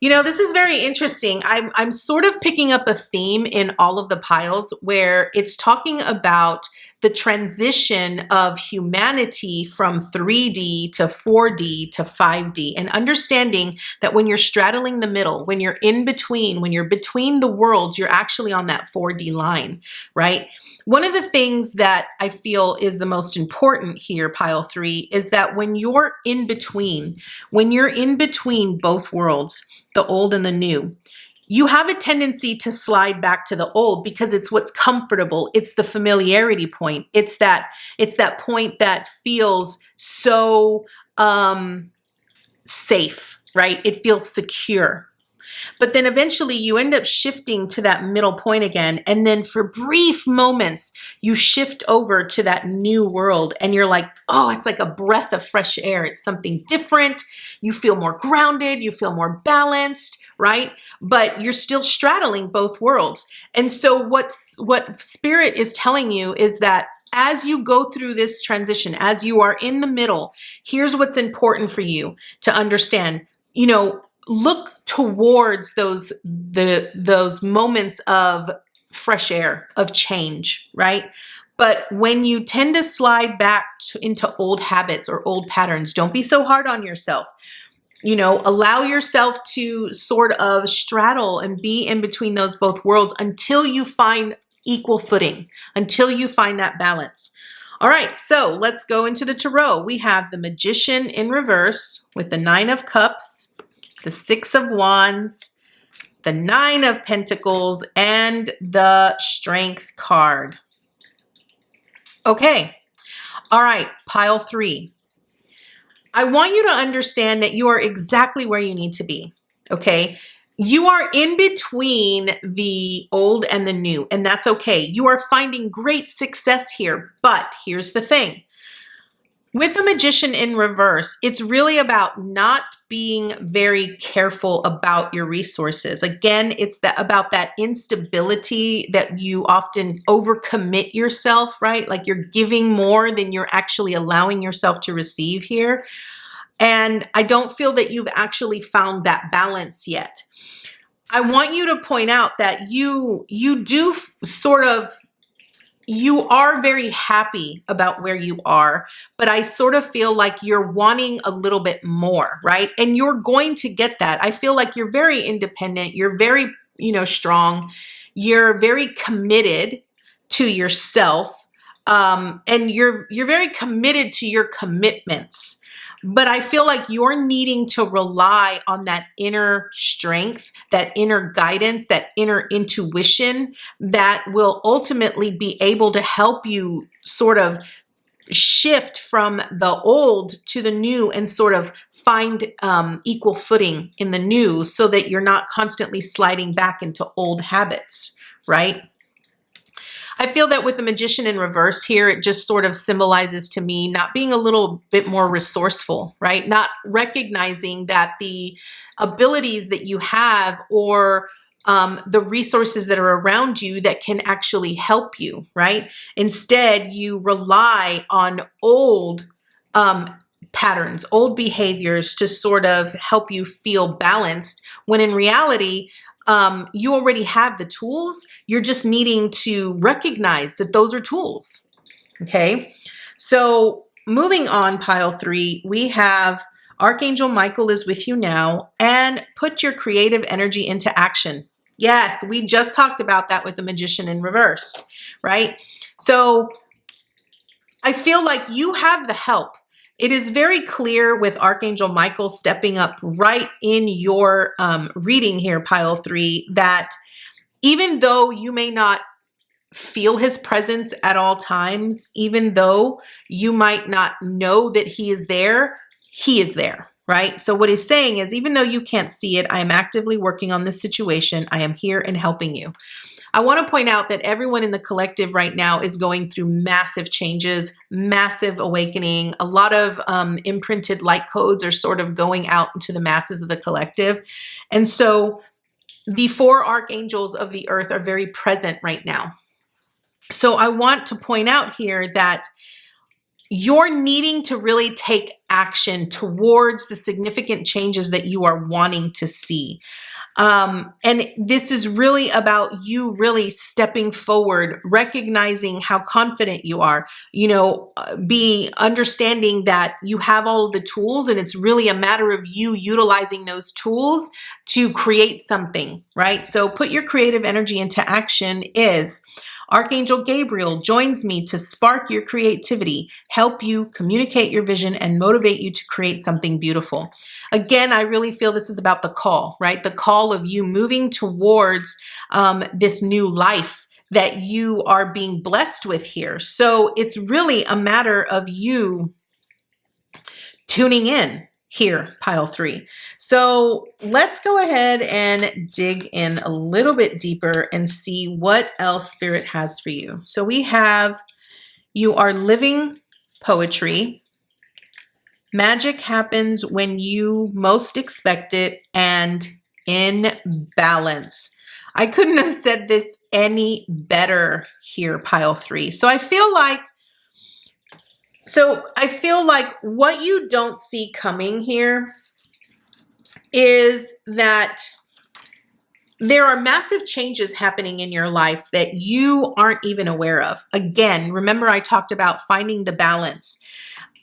This is very interesting. I'm sort of picking up a theme in all of the piles where it's talking about the transition of humanity from 3D to 4D to 5D, and understanding that when you're straddling the middle, when you're in between, when you're between the worlds, you're actually on that 4D line, right? One of the things that I feel is the most important here, PileThree, is that when you're in between both worlds, the old and the new, you have a tendency to slide back to the old because it's what's comfortable. It's the familiarity point. It's that point that feels so safe, right? It feels secure. But then eventually you end up shifting to that middle point again. And then for brief moments, you shift over to that new world and you're like, oh, it's like a breath of fresh air. It's something different. You feel more grounded. You feel more balanced, right? But you're still straddling both worlds. And so what Spirit is telling you is that as you go through this transition, as you are in the middle, here's what's important for you to understand. Look towards those moments of fresh air, of change, right? But when you tend to slide back into old habits or old patterns, don't be so hard on yourself. you know, allow yourself to sort of straddle and be in between those both worlds until you find equal footing, until you find that balance. All right, so let's go into the tarot. We have the Magician in reverse with the Nine of Cups, the Six of Wands, the Nine of Pentacles, and the Strength card. Okay, all right, pile 3. I want you to understand that you are exactly where you need to be, okay? You are in between the old and the new, and that's okay. You are finding great success here, but here's the thing. With the Magician in reverse, it's really about not being very careful about your resources. Again, it's about that instability that you often overcommit yourself, right? Like you're giving more than you're actually allowing yourself to receive here. And I don't feel that you've actually found that balance yet. I want you to point out that you are very happy about where you are, but I sort of feel like you're wanting a little bit more, right? And you're going to get that. I feel like you're very independent. You're very, strong. You're very committed to yourself. And you're very committed to your commitments. But I feel like you're needing to rely on that inner strength, that inner guidance, that inner intuition that will ultimately be able to help you sort of shift from the old to the new and sort of find equal footing in the new so that you're not constantly sliding back into old habits, right? I feel that with the Magician in reverse here, it just sort of symbolizes to me not being a little bit more resourceful, right? Not recognizing that the abilities that you have or the resources that are around you that can actually help you, right? Instead, you rely on old patterns, old behaviors to sort of help you feel balanced, when in reality, you already have the tools. You're just needing to recognize that those are tools. Okay. So moving on, pile 3, we have Archangel Michael is with you now, and put your creative energy into action. Yes, we just talked about that with the Magician in reversed, right? So I feel like you have the help. It is very clear with Archangel Michael stepping up right in your reading here, pile 3, that even though you may not feel his presence at all times, even though you might not know that he is there, right? So what he's saying is, even though you can't see it, I am actively working on this situation. I am here and helping you. I want to point out that everyone in the collective right now is going through massive changes, massive awakening. A lot of imprinted light codes are sort of going out into the masses of the collective. And so the 4 archangels of the earth are very present right now. So I want to point out here that you're needing to really take action towards the significant changes that you are wanting to see. And this is really about you really stepping forward, recognizing how confident you are, understanding that you have all of the tools, and it's really a matter of you utilizing those tools to create something, right? So put your creative energy into action is Archangel Gabriel joins me to spark your creativity, help you communicate your vision, and motivate you to create something beautiful. Again, I really feel this is about the call, right? The call of you moving towards this new life that you are being blessed with here. So it's really a matter of you tuning in here, pile 3. So let's go ahead and dig in a little bit deeper and see what else Spirit has for you. So we have, you are living poetry. Magic happens when you most expect it, and in balance. I couldn't have said this any better here, pile 3. So I feel like what you don't see coming here is that there are massive changes happening in your life that you aren't even aware of. Again, remember I talked about finding the balance.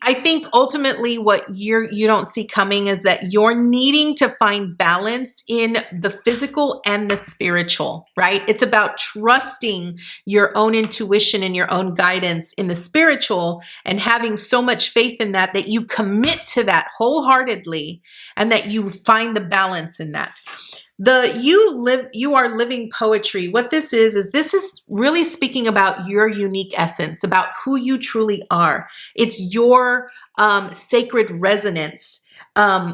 I think ultimately what you don't see coming is that you're needing to find balance in the physical and the spiritual, right? It's about trusting your own intuition and your own guidance in the spiritual and having so much faith in that you commit to that wholeheartedly and that you find the balance in that. You are living poetry. What this is this is really speaking about your unique essence, about who you truly are. It's your sacred resonance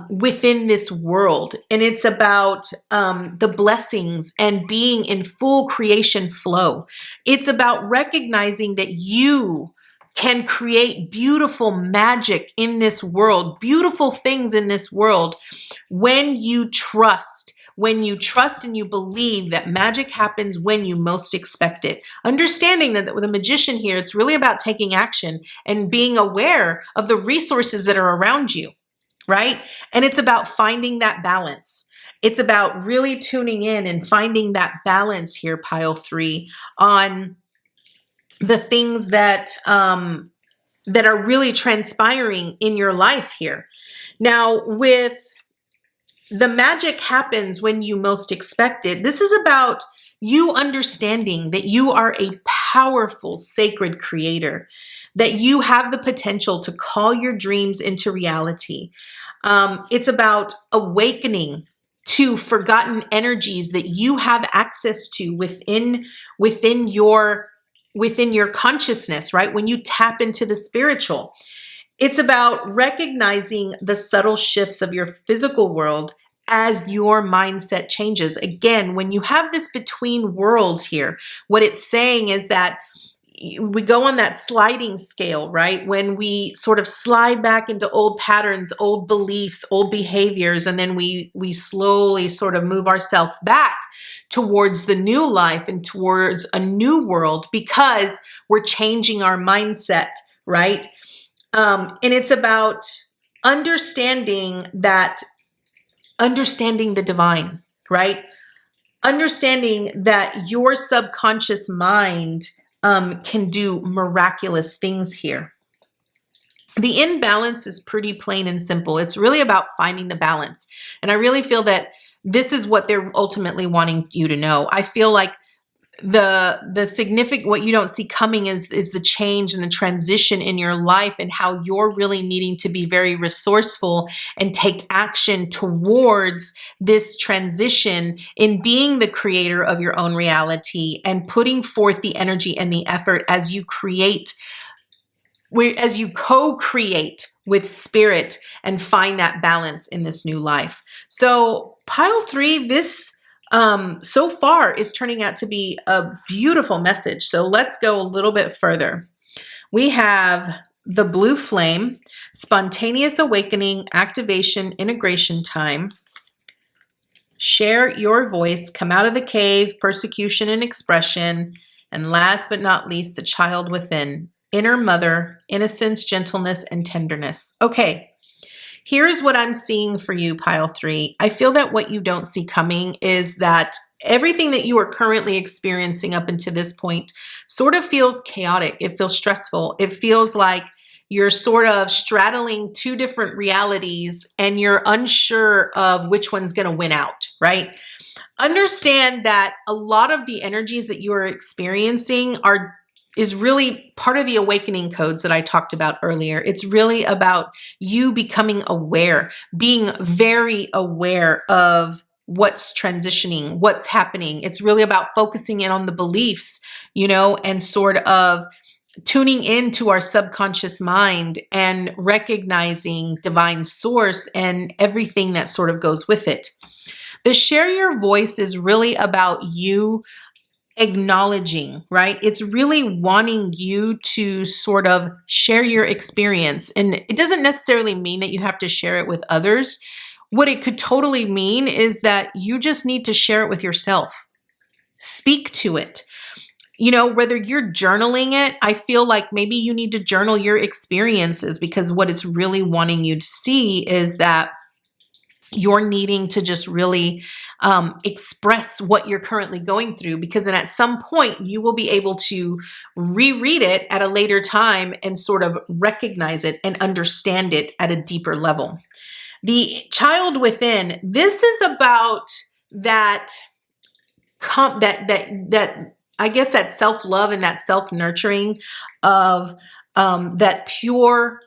within this world. And it's about the blessings and being in full creation flow. It's about recognizing that you can create beautiful magic in this world, beautiful things in this world when you trust. When you trust and you believe that magic happens when you most expect it. Understanding that with a magician here, it's really about taking action and being aware of the resources that are around you, right? And it's about finding that balance. It's about really tuning in and finding that balance here, PileThree, on the things that are really transpiring in your life here. Now, with the magic happens when you most expect it. This is about you understanding that you are a powerful, sacred creator, that you have the potential to call your dreams into reality. It's about awakening to forgotten energies that you have access to within your consciousness, right? When you tap into the spiritual. It's about recognizing the subtle shifts of your physical world as your mindset changes. Again, when you have this between worlds here, what it's saying is that we go on that sliding scale, right? When we sort of slide back into old patterns, old beliefs, old behaviors, and then we slowly sort of move ourselves back towards the new life and towards a new world because we're changing our mindset, right? And it's about understanding the divine, right? Understanding that your subconscious mind can do miraculous things here. The imbalance is pretty plain and simple. It's really about finding the balance. And I really feel that this is what they're ultimately wanting you to know. I feel like the significant, what you don't see coming is the change and the transition in your life and how you're really needing to be very resourceful and take action towards this transition in being the creator of your own reality and putting forth the energy and the effort as you co-create with spirit and find that balance in this new life. So PileThree, this so far is turning out to be a beautiful message. So let's go a little bit further. We have the blue flame, spontaneous awakening, activation, integration time. Share your voice, come out of the cave, persecution and expression. And last but not least, the child within, inner mother, innocence, gentleness, and tenderness. Okay. Here's what I'm seeing for you, PileThree. I feel that what you don't see coming is that everything that you are currently experiencing up until this point sort of feels chaotic. It feels stressful. It feels like you're sort of straddling two different realities and you're unsure of which one's going to win out, right? Understand that a lot of the energies that you are experiencing is really part of the awakening codes that I talked about earlier. It's really about you becoming aware, being very aware of what's transitioning, what's happening. It's really about focusing in on the beliefs, and sort of tuning into our subconscious mind and recognizing divine source and everything that sort of goes with it. The share your voice is really about you acknowledging, right? It's really wanting you to sort of share your experience. And it doesn't necessarily mean that you have to share it with others. What it could totally mean is that you just need to share it with yourself. Speak to it. Whether you're journaling it, I feel like maybe you need to journal your experiences because what it's really wanting you to see is that you're needing to just really express what you're currently going through, because then at some point you will be able to reread it at a later time and sort of recognize it and understand it at a deeper level. The child within, this is about that I guess that self-love and that self-nurturing of that pure,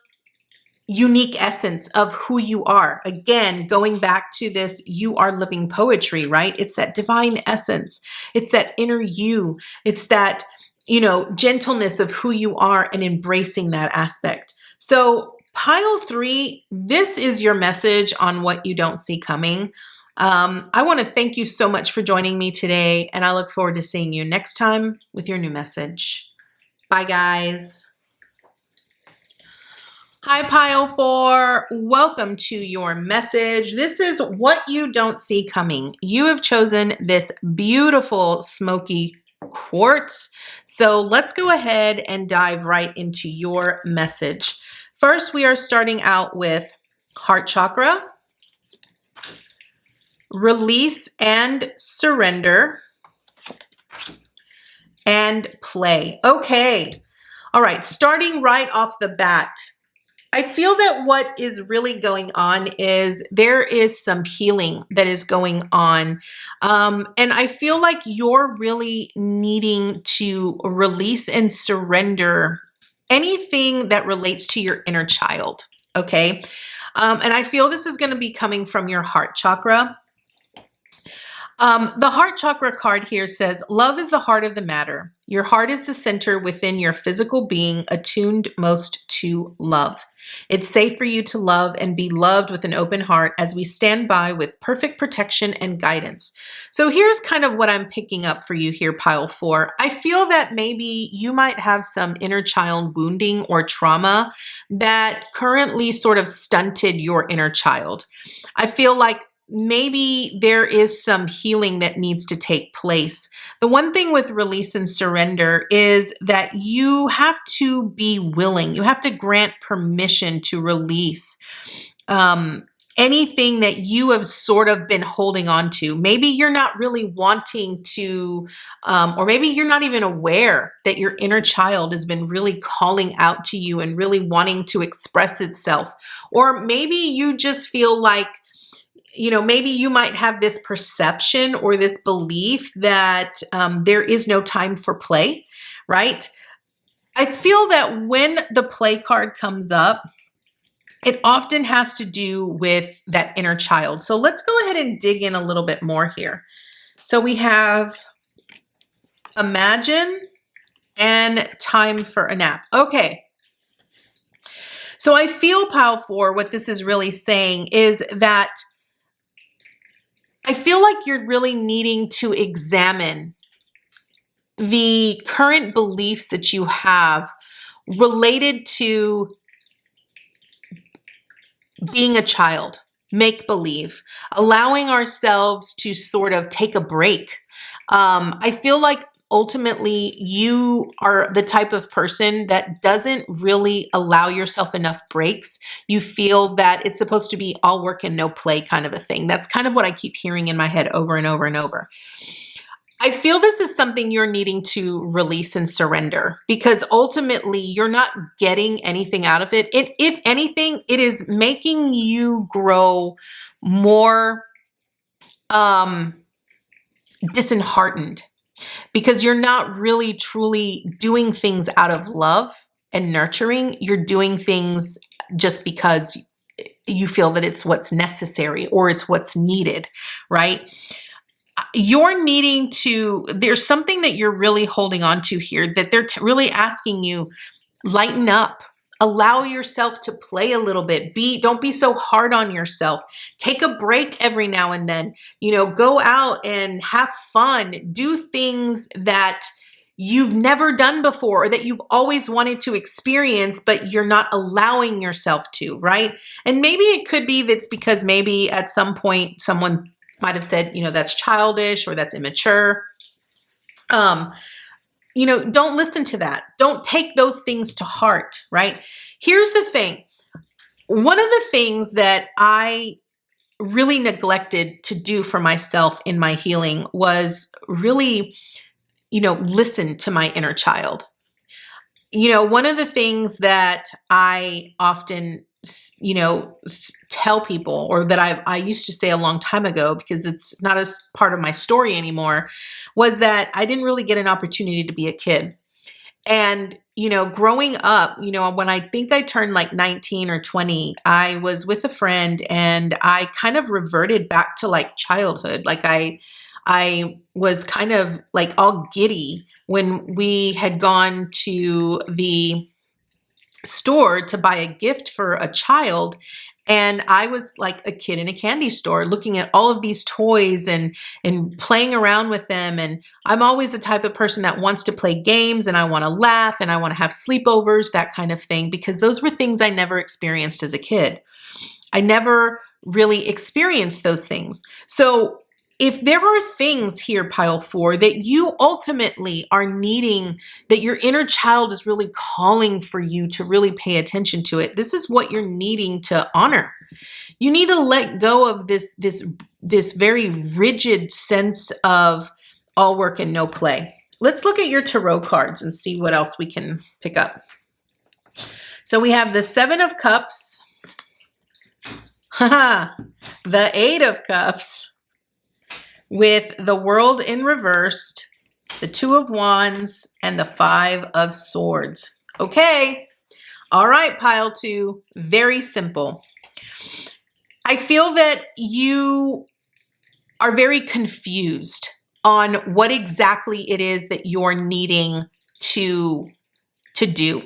unique essence of who you are. Again, going back to this, you are living poetry, right? It's that divine essence. It's that inner you. It's that, gentleness of who you are and embracing that aspect. So PileThree, this is your message on what you don't see coming. I want to thank you so much for joining me today, and I look forward to seeing you next time with your new message. Bye, guys. Hi, Pile4. Welcome to your message. This is what you don't see coming. You have chosen this beautiful smoky quartz. So let's go ahead and dive right into your message. First, we are starting out with heart chakra, release and surrender, and play. Okay. All right. Starting right off the bat, I feel that what is really going on is there is some healing that is going on. And I feel like you're really needing to release and surrender anything that relates to your inner child. Okay. And I feel this is going to be coming from your heart chakra. The heart chakra card here says, love is the heart of the matter. Your heart is the center within your physical being, attuned most to love. It's safe for you to love and be loved with an open heart as we stand by with perfect protection and guidance. So here's kind of what I'm picking up for you here, Pile4. I feel that maybe you might have some inner child wounding or trauma that currently sort of stunted your inner child. I feel like maybe there is some healing that needs to take place. The one thing with release and surrender is that you have to be willing. You have to grant permission to release anything that you have sort of been holding on to. Maybe you're not really wanting to, or maybe you're not even aware that your inner child has been really calling out to you and really wanting to express itself. Or maybe you just feel like, maybe you might have this perception or this belief that there is no time for play, right? I feel that when the play card comes up, it often has to do with that inner child. So let's go ahead and dig in a little bit more here. So we have imagine and time for a nap. Okay. So I feel, Pile4, what this is really saying is that I feel like you're really needing to examine the current beliefs that you have related to being a child, make believe, allowing ourselves to sort of take a break. I feel like ultimately you are the type of person that doesn't really allow yourself enough breaks. You feel that it's supposed to be all work and no play kind of a thing. That's kind of what I keep hearing in my head over and over and over. I feel this is something you're needing to release and surrender, because ultimately you're not getting anything out of it. If anything, it is making you grow more disheartened, because you're not really truly doing things out of love and nurturing. You're doing things just because you feel that it's what's necessary or it's what's needed, right? You're needing to, there's something that you're really holding on to here that they're really asking you, lighten up. Allow yourself to play a little bit. Don't be so hard on yourself. Take a break every now and then. Go out and have fun. Do things that you've never done before or that you've always wanted to experience, but you're not allowing yourself to, right? And maybe it could be that's because maybe at some point someone might have said, that's childish or that's immature. Don't listen to that. Don't take those things to heart, right? Here's the thing. One of the things that I really neglected to do for myself in my healing was really, listen to my inner child. One of the things that I often, tell people, or that I used to say a long time ago, because it's not as part of my story anymore, was that I didn't really get an opportunity to be a kid. And, growing up, when I think I turned like 19 or 20, I was with a friend and I kind of reverted back to like childhood. Like I was kind of like all giddy when we had gone to the store to buy a gift for a child. And I was like a kid in a candy store looking at all of these toys and playing around with them. And I'm always the type of person that wants to play games, and I want to laugh, and I want to have sleepovers, that kind of thing, because those were things I never experienced as a kid. I never really experienced those things. So if there are things here, Pile4, that you ultimately are needing, that your inner child is really calling for you to really pay attention to it, this is what you're needing to honor. You need to let go of this very rigid sense of all work and no play. Let's look at your tarot cards and see what else we can pick up. So we have the 7 of Cups, the 8 of Cups, with the World in reversed, the 2 of Wands, and the 5 of Swords. Okay. All right, Pile2. Very simple. I feel that you are very confused on what exactly it is that you're needing to do.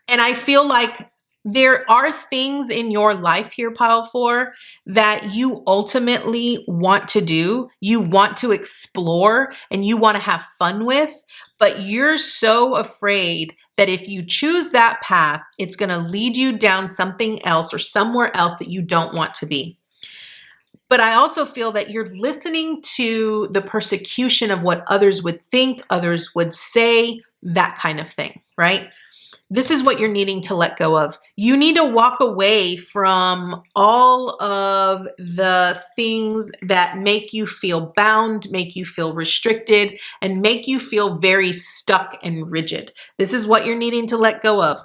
And I feel like there are things in your life here, Pile4, that you ultimately want to do, you want to explore, and you want to have fun with, but you're so afraid that if you choose that path, it's going to lead you down something else or somewhere else that you don't want to be. But I also feel that you're listening to the persecution of what others would think, others would say, that kind of thing, right? This is what you're needing to let go of. You need to walk away from all of the things that make you feel bound, make you feel restricted, and make you feel very stuck and rigid. This is what you're needing to let go of.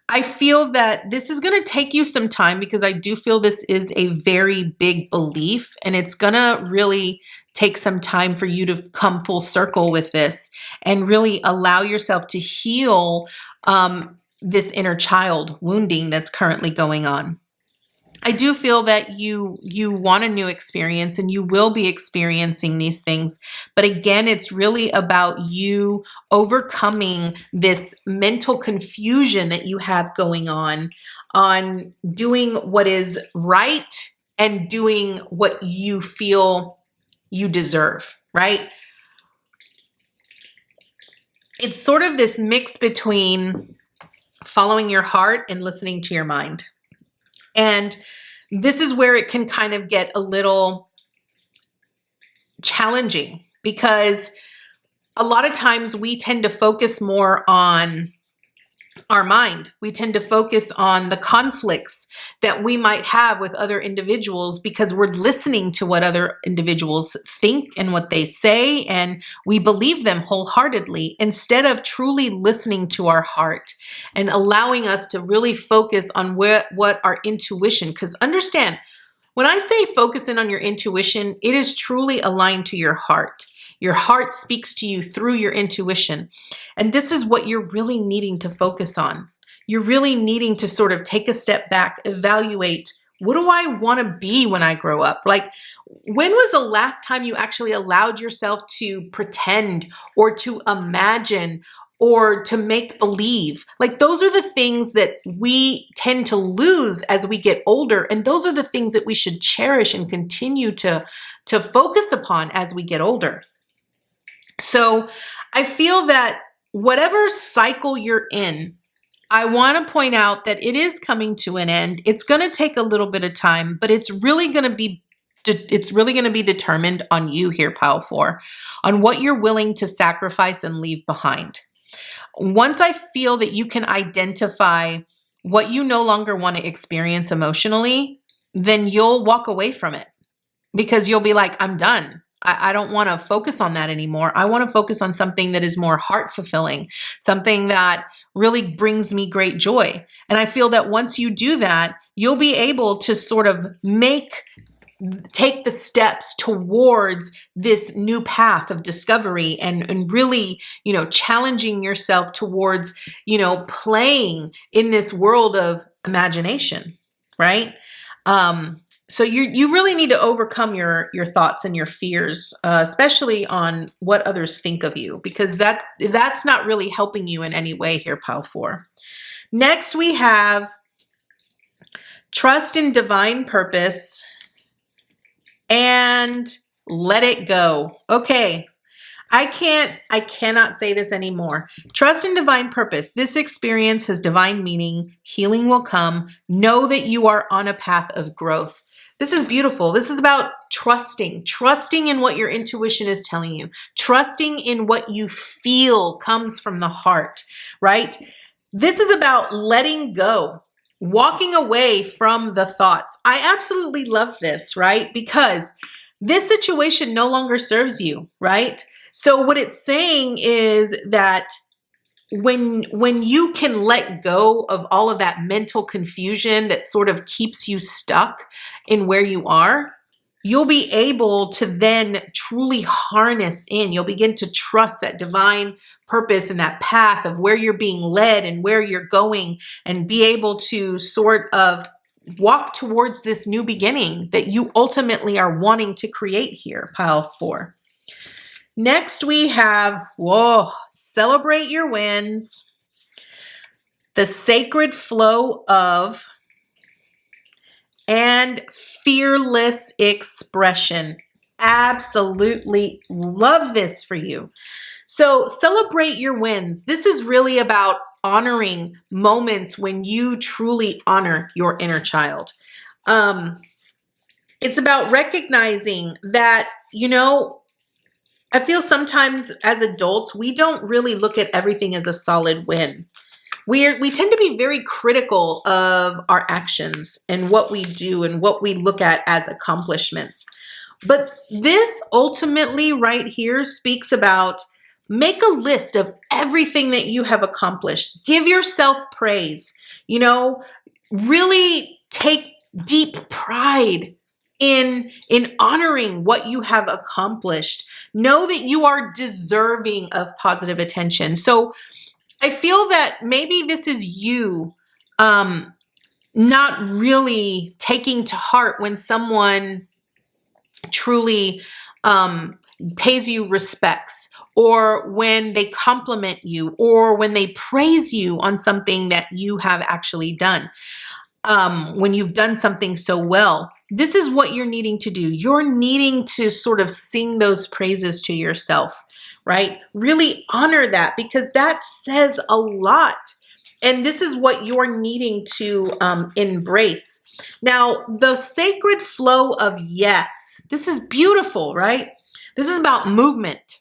I feel that this is going to take you some time, because I do feel this is a very big belief, and it's going to really take some time for you to come full circle with this and really allow yourself to heal this inner child wounding that's currently going on. I do feel that you want a new experience, and you will be experiencing these things. But again, it's really about you overcoming this mental confusion that you have going on doing what is right and doing what you feel you deserve, right? It's sort of this mix between following your heart and listening to your mind. And this is where it can kind of get a little challenging, because a lot of times we tend to focus more on our mind. We tend to focus on the conflicts that we might have with other individuals, because we're listening to what other individuals think and what they say, and we believe them wholeheartedly, instead of truly listening to our heart and allowing us to really focus on what our intuition, because understand, when I say focus in on your intuition, it is truly aligned to your heart. Your heart speaks to you through your intuition. And this is what you're really needing to focus on. You're really needing to sort of take a step back, evaluate, what do I want to be when I grow up? Like, when was the last time you actually allowed yourself to pretend or to imagine or to make believe? Like, those are the things that we tend to lose as we get older. And those are the things that we should cherish and continue to focus upon as we get older. So I feel that whatever cycle you're in, I want to point out that it is coming to an end. It's going to take a little bit of time, but it's really going to be determined on you here, Pile4, on what you're willing to sacrifice and leave behind. Once I feel that you can identify what you no longer want to experience emotionally, then you'll walk away from it because you'll be like, I'm done. I don't want to focus on that anymore. I want to focus on something that is more heart fulfilling, something that really brings me great joy. And I feel that once you do that, you'll be able to sort of take the steps towards this new path of discovery and really, challenging yourself towards, playing in this world of imagination, right? So you really need to overcome your thoughts and your fears, especially on what others think of you, because that's not really helping you in any way here, Pile 4. Next, we have trust in divine purpose and let it go. Okay. I cannot say this anymore. Trust in divine purpose. This experience has divine meaning. Healing will come. Know that you are on a path of growth. This is beautiful. This is about trusting in what your intuition is telling you, trusting in what you feel comes from the heart, right? This is about letting go, walking away from the thoughts. I absolutely love this, right? Because this situation no longer serves you, right? So what it's saying is that when you can let go of all of that mental confusion that sort of keeps you stuck in where you are, you'll be able to then truly harness in. You'll begin to trust that divine purpose and that path of where you're being led and where you're going, and be able to sort of walk towards this new beginning that you ultimately are wanting to create here, Pile 4. Next, we have, celebrate your wins, the sacred flow of, and fearless expression. Absolutely love this for you. So celebrate your wins. This is really about honoring moments when you truly honor your inner child. It's about recognizing that, I feel sometimes as adults, we don't really look at everything as a solid win. We tend to be very critical of our actions and what we do and what we look at as accomplishments. But this ultimately right here speaks about, make a list of everything that you have accomplished. Give yourself praise. Really take deep pride in honoring what you have accomplished. Know that you are deserving of positive attention. So I feel that maybe this is you not really taking to heart when someone truly pays you respects, or when they compliment you, or when they praise you on something that you have actually done. When you've done something so well, this is what you're needing to do. You're needing to sort of sing those praises to yourself, right? Really honor that, because that says a lot. And this is what you're needing to embrace. Now, the sacred flow of yes. This is beautiful, right? This is about movement,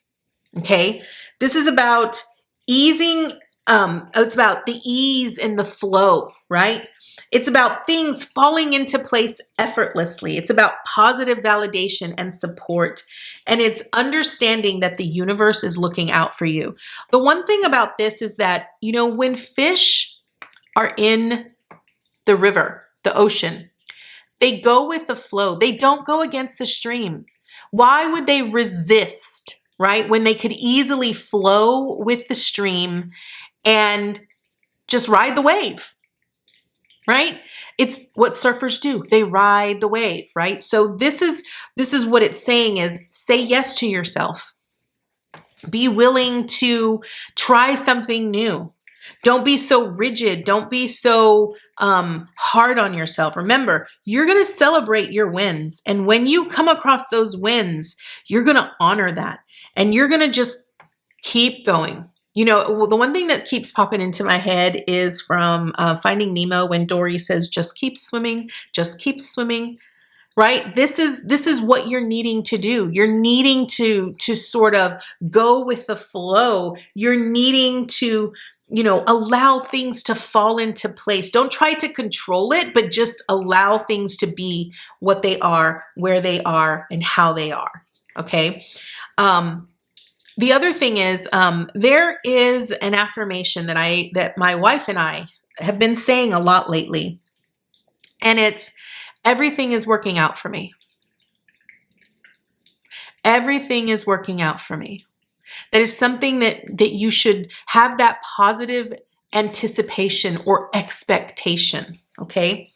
okay? This is about easing. It's about the ease and the flow, right? It's about things falling into place effortlessly. It's about positive validation and support. And it's understanding that the universe is looking out for you. The one thing about this is that, when fish are in the river, the ocean, they go with the flow. They don't go against the stream. Why would they resist, right? When they could easily flow with the stream and just ride the wave, right? It's what surfers do. They ride the wave, right? So this is what it's saying is, say yes to yourself. Be willing to try something new. Don't be so rigid. Don't be so hard on yourself. Remember, you're going to celebrate your wins. And when you come across those wins, you're going to honor that. And you're going to just keep going. The one thing that keeps popping into my head is from Finding Nemo, when Dory says, just keep swimming, right? This is what you're needing to do. You're needing to sort of go with the flow. You're needing to allow things to fall into place. Don't try to control it, but just allow things to be what they are, where they are, and how they are. Okay. The other thing is, there is an affirmation that my wife and I have been saying a lot lately, and it's everything is working out for me. Everything is working out for me. That is something that you should have, that positive anticipation or expectation. Okay.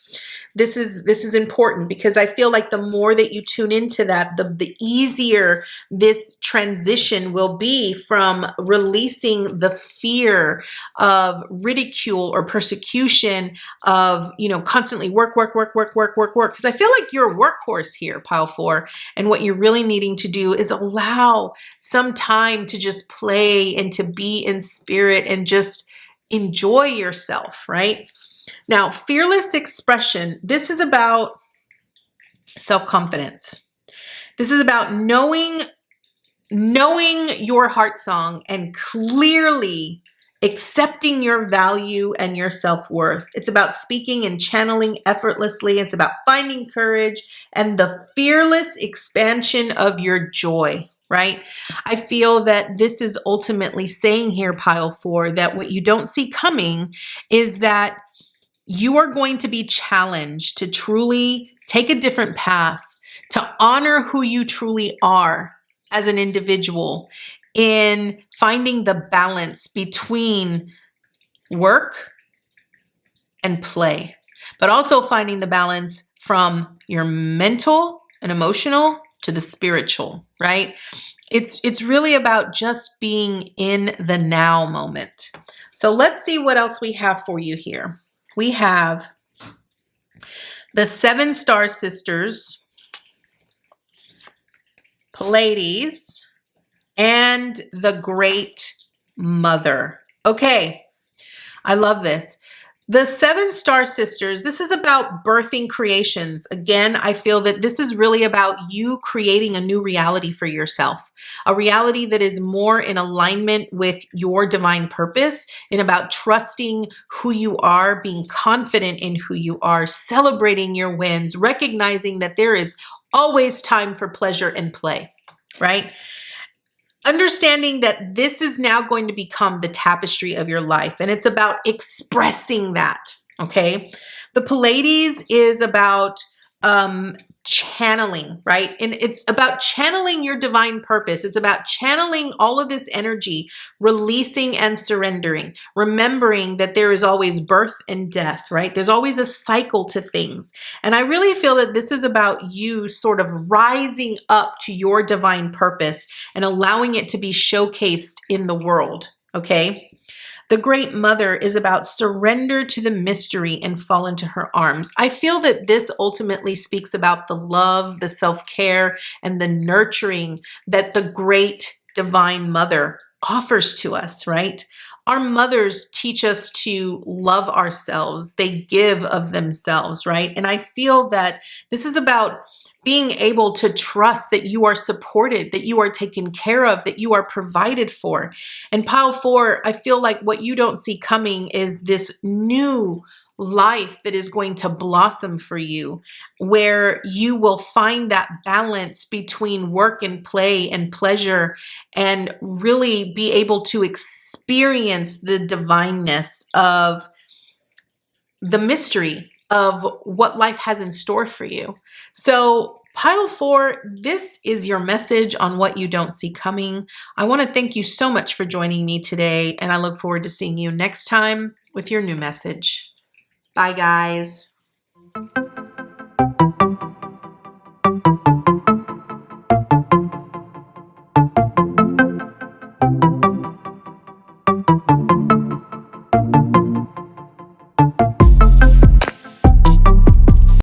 This is important, because I feel like the more that you tune into that, the easier this transition will be from releasing the fear of ridicule or persecution of, constantly work. Because I feel like you're a workhorse here, Pile 4. And what you're really needing to do is allow some time to just play and to be in spirit and just enjoy yourself, right? Now, fearless expression, this is about self-confidence. This is about knowing your heart song and clearly accepting your value and your self-worth. It's about speaking and channeling effortlessly. It's about finding courage and the fearless expansion of your joy, right? I feel that this is ultimately saying here, Pile 4, that what you don't see coming is that you are going to be challenged to truly take a different path, to honor who you truly are as an individual in finding the balance between work and play, but also finding the balance from your mental and emotional to the spiritual, right? It's really about just being in the now moment. So let's see what else we have for you here. We have the 7 star sisters, Pleiades, and the Great Mother. Okay, I love this. The 7 star sisters, this is about birthing creations. Again, I feel that this is really about you creating a new reality for yourself, a reality that is more in alignment with your divine purpose and about trusting who you are, being confident in who you are, celebrating your wins, recognizing that there is always time for pleasure and play, right? Understanding that this is now going to become the tapestry of your life, and it's about expressing that, okay? The Pleiades is about channeling, right? And it's about channeling your divine purpose. It's about channeling all of this energy, releasing and surrendering, remembering that there is always birth and death, right? There's always a cycle to things. And I really feel that this is about you sort of rising up to your divine purpose and allowing it to be showcased in the world, okay? The Great Mother is about surrender to the mystery and fall into her arms. I feel that this ultimately speaks about the love, the self-care, and the nurturing that the Great Divine Mother offers to us, right? Our mothers teach us to love ourselves. They give of themselves, right? And I feel that this is about being able to trust that you are supported, that you are taken care of, that you are provided for. And Pile 4, I feel like what you don't see coming is this new life that is going to blossom for you, where you will find that balance between work and play and pleasure, and really be able to experience the divineness of the mystery of what life has in store for you. So Pile 4, this is your message on what you don't see coming. I want to thank you so much for joining me today, and I look forward to seeing you next time with your new message. Bye, guys.